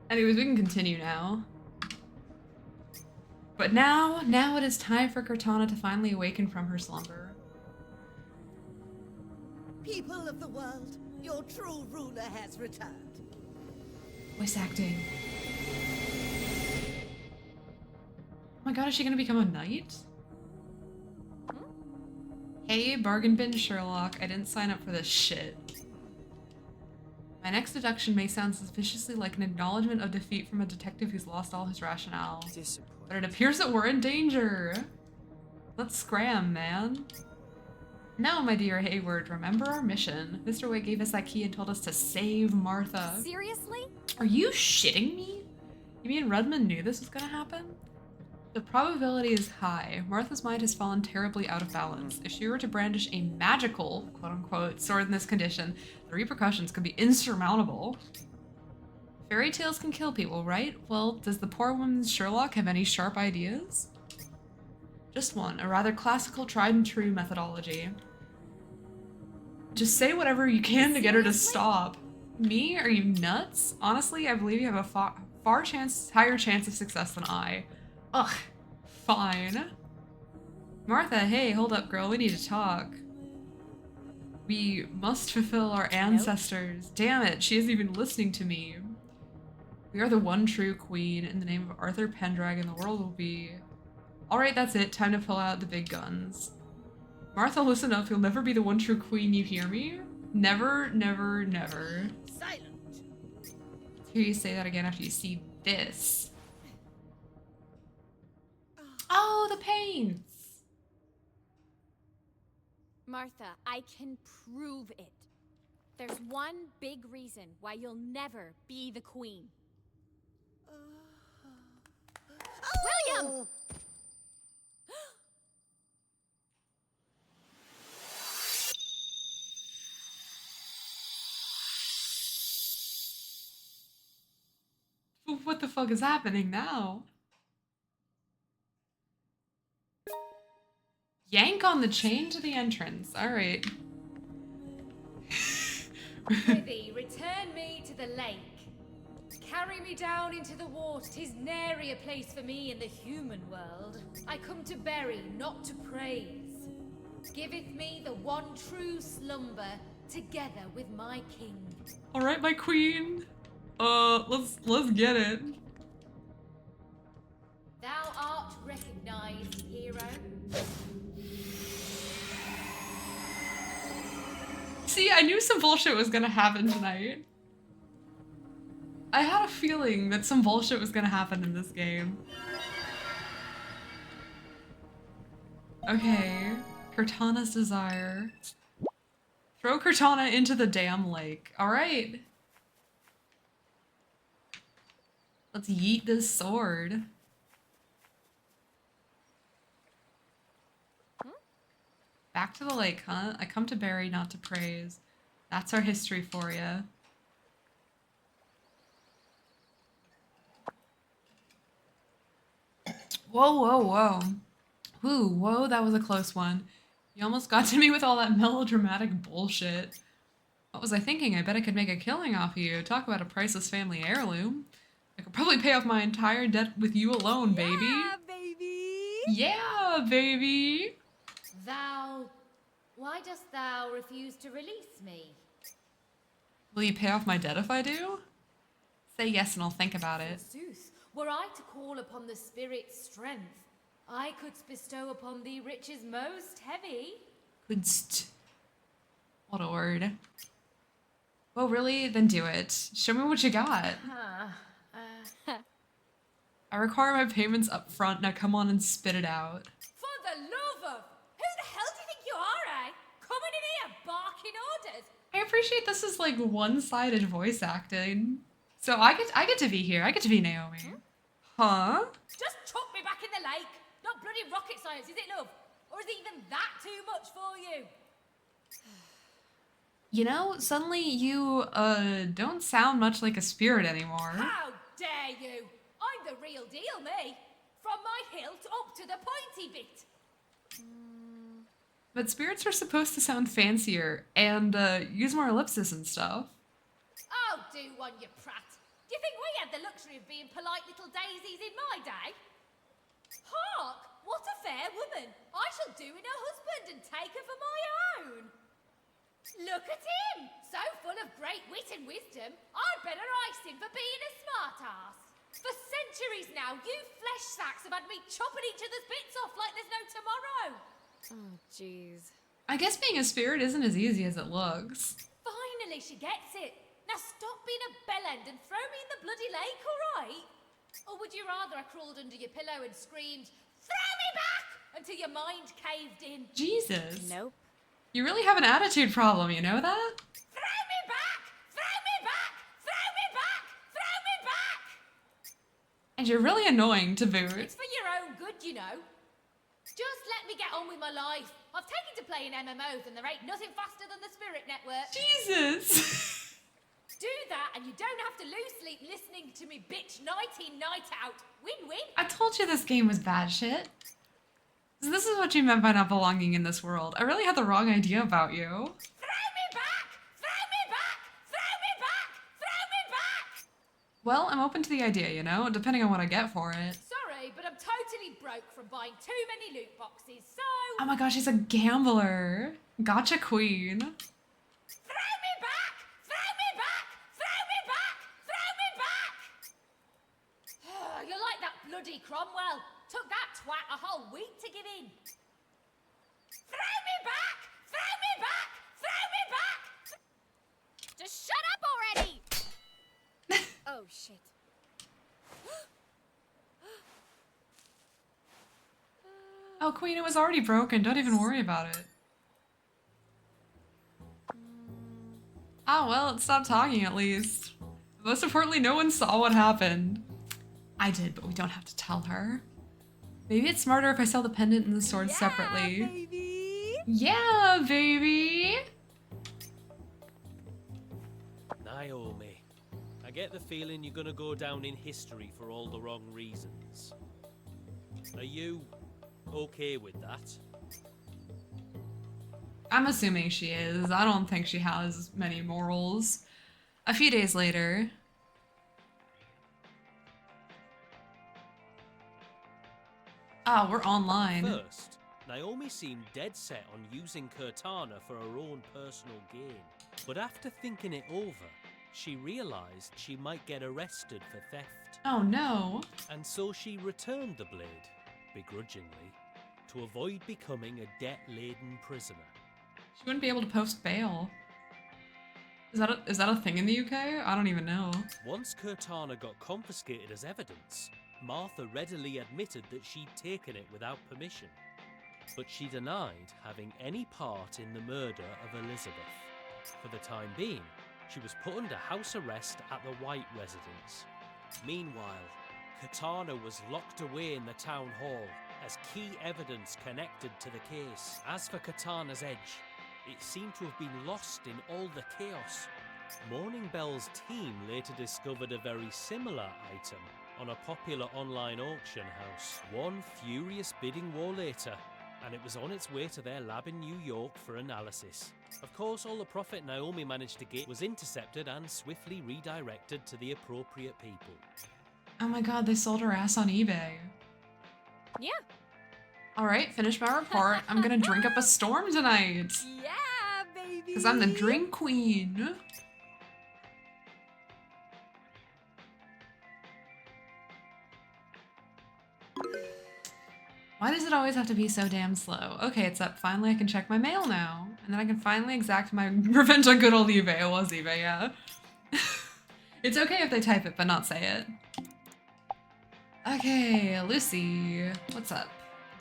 Anyways, we can continue now. But now it is time for Cortana to finally awaken from her slumber. People of the world, your true ruler has returned. Voice acting. Oh my god, is she gonna become a knight? Hey, bargain bin Sherlock, I didn't sign up for this shit. My next deduction may sound suspiciously like an acknowledgement of defeat from a detective who's lost all his rationale. But it appears that we're in danger. Let's scram, man. No, my dear Hayward, remember our mission. Mr. Wade gave us that key and told us to save Martha. Seriously? Are you shitting me? You mean Redmond knew this was gonna happen? The probability is high. Martha's mind has fallen terribly out of balance. If she were to brandish a magical, quote-unquote, sword in this condition, the repercussions could be insurmountable. Fairy tales can kill people, right? Well, does the poor woman's Sherlock have any sharp ideas? Just one, a rather classical tried and true methodology. Just say whatever you can to get her to stop. Me? Are you nuts? Honestly, I believe you have a higher chance of success than I. Ugh. Fine. Martha, hey, hold up, girl. We need to talk. We must fulfill our ancestors. Damn it, she isn't even listening to me. We are the one true queen. In the name of Arthur Pendragon, the world will be... Alright, that's it. Time to pull out the big guns. Martha, listen up. You'll never be the one true queen, you hear me? Never, never, never. Silent. Hear you say that again after you see this. Oh, the paints! Martha, I can prove it. There's one big reason why you'll never be the queen. William! What the fuck is happening now? Yank on the chain to the entrance. Alright. Prithee, return me to the lake. Carry me down into the water. 'Tis nary a place for me in the human world. I come to bury, not to praise. Giveth me the one true slumber, together with my king. Alright, my queen. Let's get it. Thou art recognized, hero. See, I knew some bullshit was gonna happen tonight. I had a feeling that some bullshit was gonna happen in this game. Okay. Cortana's desire. Throw Cortana into the damn lake. Alright. Let's yeet this sword. Back to the lake, huh? I come to bury, not to praise. That's our history for you. Whoa, whoa, whoa. Ooh, whoa, that was a close one. You almost got to me with all that melodramatic bullshit. What was I thinking? I bet I could make a killing off of you. Talk about a priceless family heirloom. I could probably pay off my entire debt with you alone, baby. Yeah, baby! Yeah, baby! Why dost thou refuse to release me? Will you pay off my debt if I do? Say yes and I'll think about it. Zeus, were I to call upon the spirit's strength, I could bestow upon thee riches most heavy. Kunst. What a word. Oh, really? Then do it. Show me what you got. I require my payments up front. Now come on and spit it out. For the love of... Who the hell do you think you are, eh? Coming in here barking orders. I appreciate this is like one-sided voice acting. So I get to be here. I get to be Naomi. Huh? Just chuck me back in the lake. Not bloody rocket science, is it, love? Or is even that too much for you? You know, suddenly you, don't sound much like a spirit anymore. How dare you? I'm the real deal, me. From my hilt up to the pointy bit. But spirits are supposed to sound fancier and, use more ellipsis and stuff. Oh, do one, you prat. Do you think we had the luxury of being polite little daisies in my day? Hark! What a fair woman! I shall do in her husband and take her for my own. Look at him! So full of great wit and wisdom, I'd better ice him for being a smart-ass. For centuries now, you flesh sacks have had me chopping each other's bits off like there's no tomorrow. Oh, jeez. I guess being a spirit isn't as easy as it looks. Finally, she gets it. Now stop being a bellend and throw me in the bloody lake, alright? Or would you rather I crawled under your pillow and screamed, "Throw me back!" until your mind caved in? Jesus. Nope. You really have an attitude problem, you know that? Throw me back! Throw me back! Throw me back! Throw me back! And you're really annoying to boot. It's for your own good, you know. Just let me get on with my life. I've taken to playing MMOs and there ain't nothing faster than the Spirit Network. Jesus. Do that and you don't have to lose sleep listening to me bitch night in, night out. Win-win. I told you this game was bad shit. This is what you meant by not belonging in this world. I really had the wrong idea about you. Throw me back! Throw me back! Throw me back! Well, I'm open to the idea, you know, depending on what I get for it. Sorry, but I'm totally broke from buying too many loot boxes, so... Oh my gosh, she's a gambler. Gotcha queen. Throw me back! Throw me back! Throw me back! Throw me back! You're like that bloody Cromwell. Took that twat a whole week to give in. Throw me back! Throw me back! Throw me back! Just shut up already! Oh, shit. Oh, queen, it was already broken. Don't even worry about it. Oh, well, it stopped talking at least. Most importantly, no one saw what happened. I did, but we don't have to tell her. Maybe it's smarter if I sell the pendant and the sword separately. Baby. Yeah, baby! Naomi, I get the feeling you're gonna go down in history for all the wrong reasons. Are you okay with that? I'm assuming she is. I don't think she has many morals. A few days later. Ah, we're online. First, Naomi seemed dead set on using Cortana for her own personal gain. But after thinking it over, she realized she might get arrested for theft. Oh no. And so she returned the blade, begrudgingly, to avoid becoming a debt-laden prisoner. She wouldn't be able to post bail. Is that a thing in the UK? I don't even know. Once Cortana got confiscated as evidence, Martha readily admitted that she'd taken it without permission. But she denied having any part in the murder of Elizabeth. For the time being, she was put under house arrest at the White residence. Meanwhile, Cortana was locked away in the town hall as key evidence connected to the case. As for Cortana's edge, it seemed to have been lost in all the chaos. Morning Bell's team later discovered a very similar item on a popular online auction house. One furious bidding war later, and it was on its way to their lab in New York for analysis. Of course, all the profit Naomi managed to get was intercepted and swiftly redirected to the appropriate people. Oh my god, they sold her ass on eBay. Yeah. Alright, finish my report. I'm gonna drink up a storm tonight. Yeah, baby. Because I'm the drink queen. Why does it always have to be so damn slow? Okay, it's up. Finally, I can check my mail now. And then I can finally exact my revenge on good old eBay. It was eBay, yeah. It's okay if they type it, but not say it. Okay, Lucy. What's up?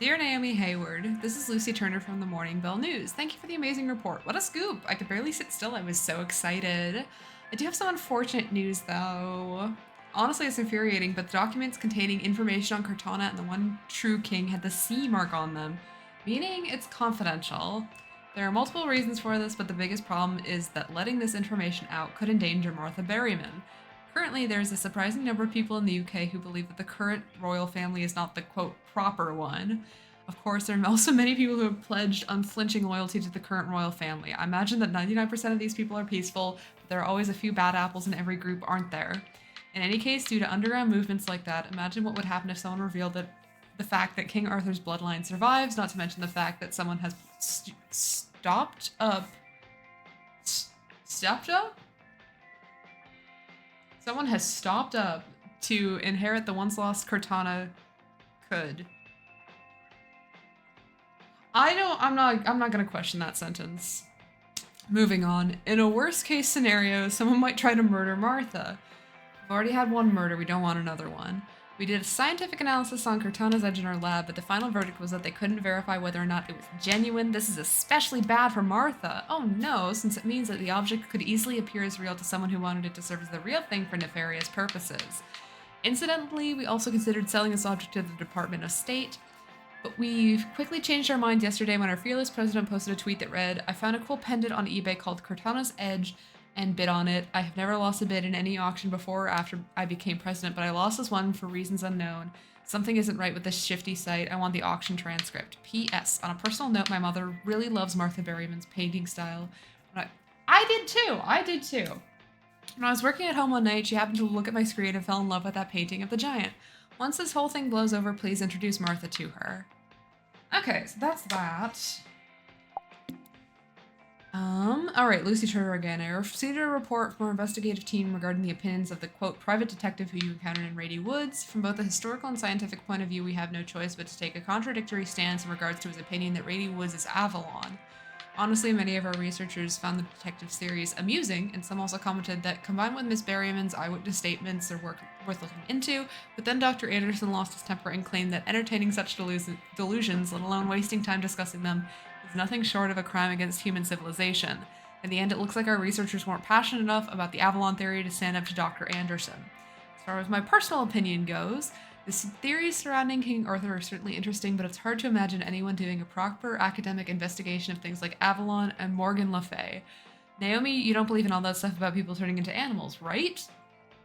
Dear Naomi Hayward, this is Lucy Turner from the Morning Bell News. Thank you for the amazing report. What a scoop! I could barely sit still. I was so excited. I do have some unfortunate news, though. Honestly, it's infuriating, but the documents containing information on Cortana and the one true king had the C mark on them, meaning it's confidential. There are multiple reasons for this, but the biggest problem is that letting this information out could endanger Martha Berryman. Currently, there's a surprising number of people in the UK who believe that the current royal family is not the, quote, proper one. Of course, there are also many people who have pledged unflinching loyalty to the current royal family. I imagine that 99% of these people are peaceful, but there are always a few bad apples in every group, aren't there? In any case, due to underground movements like that, imagine what would happen if someone revealed that the fact that King Arthur's bloodline survives, not to mention the fact that someone has stopped up? Someone has stopped up to inherit the once lost Cortana could. I'm not gonna question that sentence. Moving on. In a worst case scenario, someone might try to murder Martha. We've already had one murder, we don't want another one. We did a scientific analysis on Cortana's edge in our lab, but the final verdict was that they couldn't verify whether or not it was genuine. This is especially bad for Martha. Oh no, since it means that the object could easily appear as real to someone who wanted it to serve as the real thing for nefarious purposes. Incidentally, we also considered selling this object to the Department of State, but we quickly changed our mind yesterday when our fearless president posted a tweet that read, "I found a cool pendant on eBay called Cortana's Edge and bid on it. I have never lost a bid in any auction before or after I became president, but I lost this one for reasons unknown. Something isn't right with this shifty site. I want the auction transcript. P.S. On a personal note, my mother really loves Martha Berryman's painting style. I did too. When I was working at home one night, she happened to look at my screen and fell in love with that painting of the giant. Once this whole thing blows over, please introduce Martha to her. Okay, so that's that. Alright, Lucy Turner again. I received a report from our investigative team regarding the opinions of the, quote, private detective who you encountered in Rady Woods. From both a historical and scientific point of view, we have no choice but to take a contradictory stance in regards to his opinion that Rady Woods is Avalon. Honestly, many of our researchers found the detective's theories amusing, and some also commented that combined with Miss Berryman's eyewitness statements, they're worth looking into, but then Dr. Anderson lost his temper and claimed that entertaining such delusions, let alone wasting time discussing them, is nothing short of a crime against human civilization. In the end, it looks like our researchers weren't passionate enough about the Avalon theory to stand up to Dr. Anderson. As far as my personal opinion goes, the theories surrounding King Arthur are certainly interesting, but it's hard to imagine anyone doing a proper academic investigation of things like Avalon and Morgan Le Fay. Naomi, you don't believe in all that stuff about people turning into animals, right?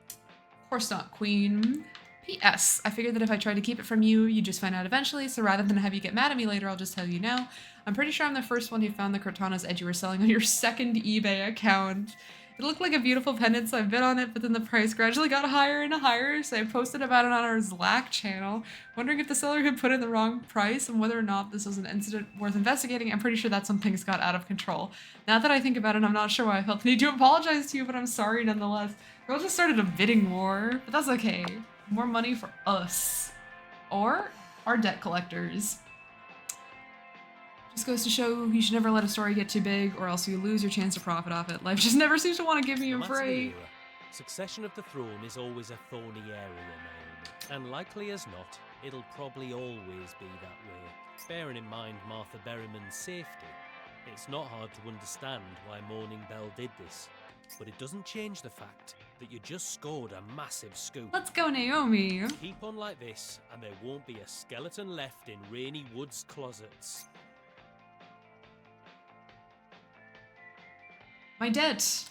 Of course not, Queen. P.S. I figured that if I tried to keep it from you, you'd just find out eventually, so rather than have you get mad at me later, I'll just tell you now. I'm pretty sure I'm the first one who found the Cortana's edge you were selling on your second eBay account. It looked like a beautiful pendant, so I bid on it, but then the price gradually got higher and higher, so I posted about it on our Slack channel, wondering if the seller had put in the wrong price and whether or not this was an incident worth investigating. I'm pretty sure that some things got out of control. Now that I think about it, I'm not sure why I felt the need to apologize to you, but I'm sorry nonetheless. Girl just started a bidding war, but that's okay. More money for us. Or our debt collectors. Just goes to show you should never let a story get too big, or else you lose your chance to profit off it. Life just never seems to want to give you a No matter the break. era, succession of the throne is always a thorny area, Naomi. And likely as not, it'll probably always be that way. Bearing in mind Martha Berryman's safety, it's not hard to understand why Morning Bell did this. But it doesn't change the fact that you just scored a massive scoop. Let's go, Naomi. Keep on like this, and there won't be a skeleton left in Rainy Woods closets. My debt.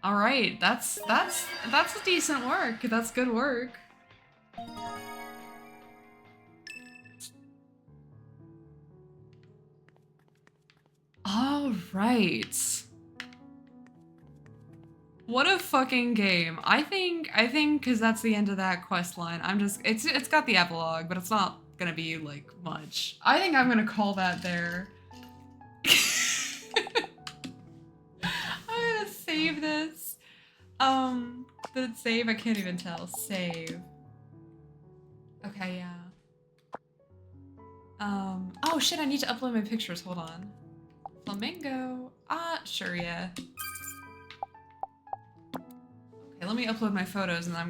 All right, that's decent work. That's good work. All right. What a fucking game. I think because that's the end of that quest line. It's got the epilogue, but it's not gonna be like much. I think I'm gonna call that there. I'm gonna save this. Did it save? I can't even tell. Save. Okay, yeah. Oh shit, I need to upload my pictures. Hold on. Flamingo. Sure, yeah. Okay, let me upload my photos and then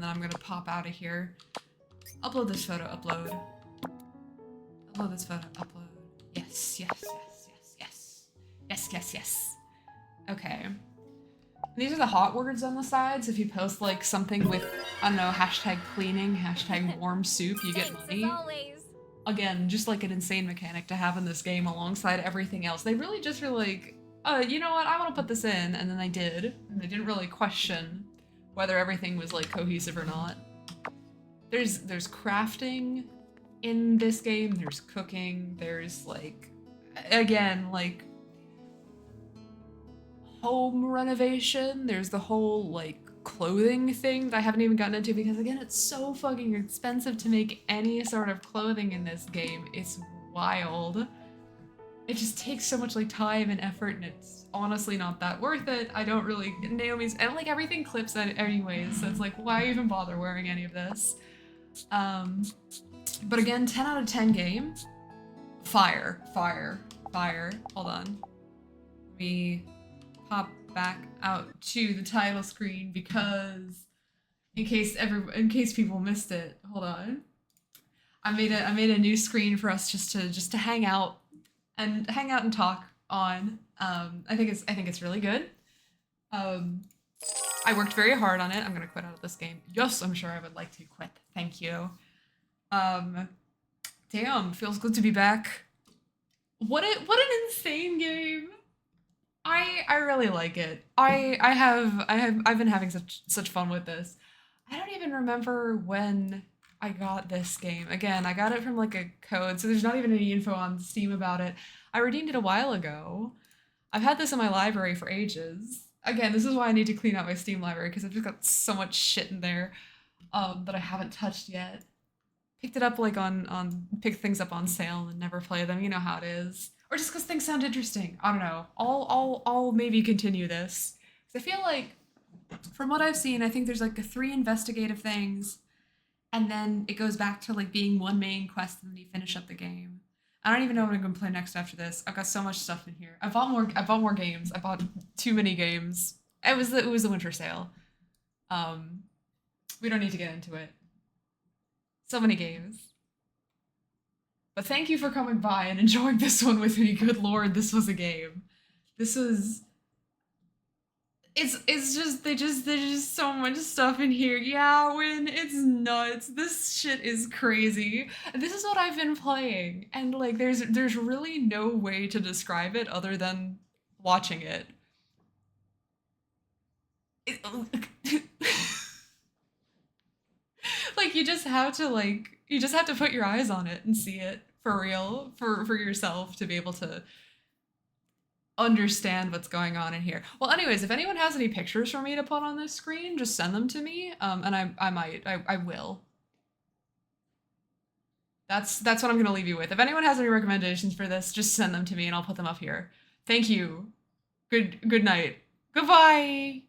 I'm gonna pop out of here. Upload this photo, upload. Upload this photo, upload. Yes, yes, yes, yes, yes. Yes, yes, yes. Okay. These are the hot words on the sides. If you post like something with, I don't know, hashtag cleaning, hashtag warm soup, you get Thanks, money. as always. Again, just like an insane mechanic to have in this game alongside everything else. They really just were like, you know what, I want to put this in, and then they did. And they didn't really question whether everything was like cohesive or not. There's crafting in this game, there's cooking, there's like, again, like home renovation, there's the whole like clothing thing that I haven't even gotten into because again, it's so fucking expensive to make any sort of clothing in this game. It's wild. It just takes so much like time and effort and it's honestly not that worth it. I don't really, Naomi's, and like everything clips at it anyways, so it's like, why even bother wearing any of this? But again, 10 out of 10 game. Fire, fire, fire. Hold on. Let me pop back out to the title screen because in case people missed it. Hold on. I made a new screen for us just to hang out and talk on. I think it's really good. I worked very hard on it. I'm gonna quit out of this game. Yes, I'm sure I would like to quit. Thank you. Damn, feels good to be back. What an insane game. I really like it. I've been having such fun with this. I don't even remember when I got this game. Again, I got it from like a code, so there's not even any info on Steam about it. I redeemed it a while ago. I've had this in my library for ages. Again, this is why I need to clean out my Steam library because I've just got so much shit in there that I haven't touched yet. Picked it up like pick things up on sale and never play them. You know how it is. Or just because things sound interesting. I don't know. I'll maybe continue this. 'Cause I feel like, from what I've seen, I think there's like 3 investigative things, and then it goes back to like being one main quest, and then you finish up the game. I don't even know what I'm gonna play next after this. I've got so much stuff in here. I bought more games. I bought too many games. It was the winter sale. We don't need to get into it. So many games. But thank you for coming by and enjoying this one with me. Good lord, this was a game. This was... It's just there's just so much stuff in here. Yeah, Win, it's nuts. This shit is crazy. This is what I've been playing, and like there's really no way to describe it other than watching it. Like you just have to put your eyes on it and see it for real for yourself to be able to understand what's going on in here. Well, anyways, if anyone has any pictures for me to put on this screen, just send them to me, and I will. That's what I'm gonna leave you with. If anyone has any recommendations for this, just send them to me and I'll put them up here. Thank you. Good night. Goodbye.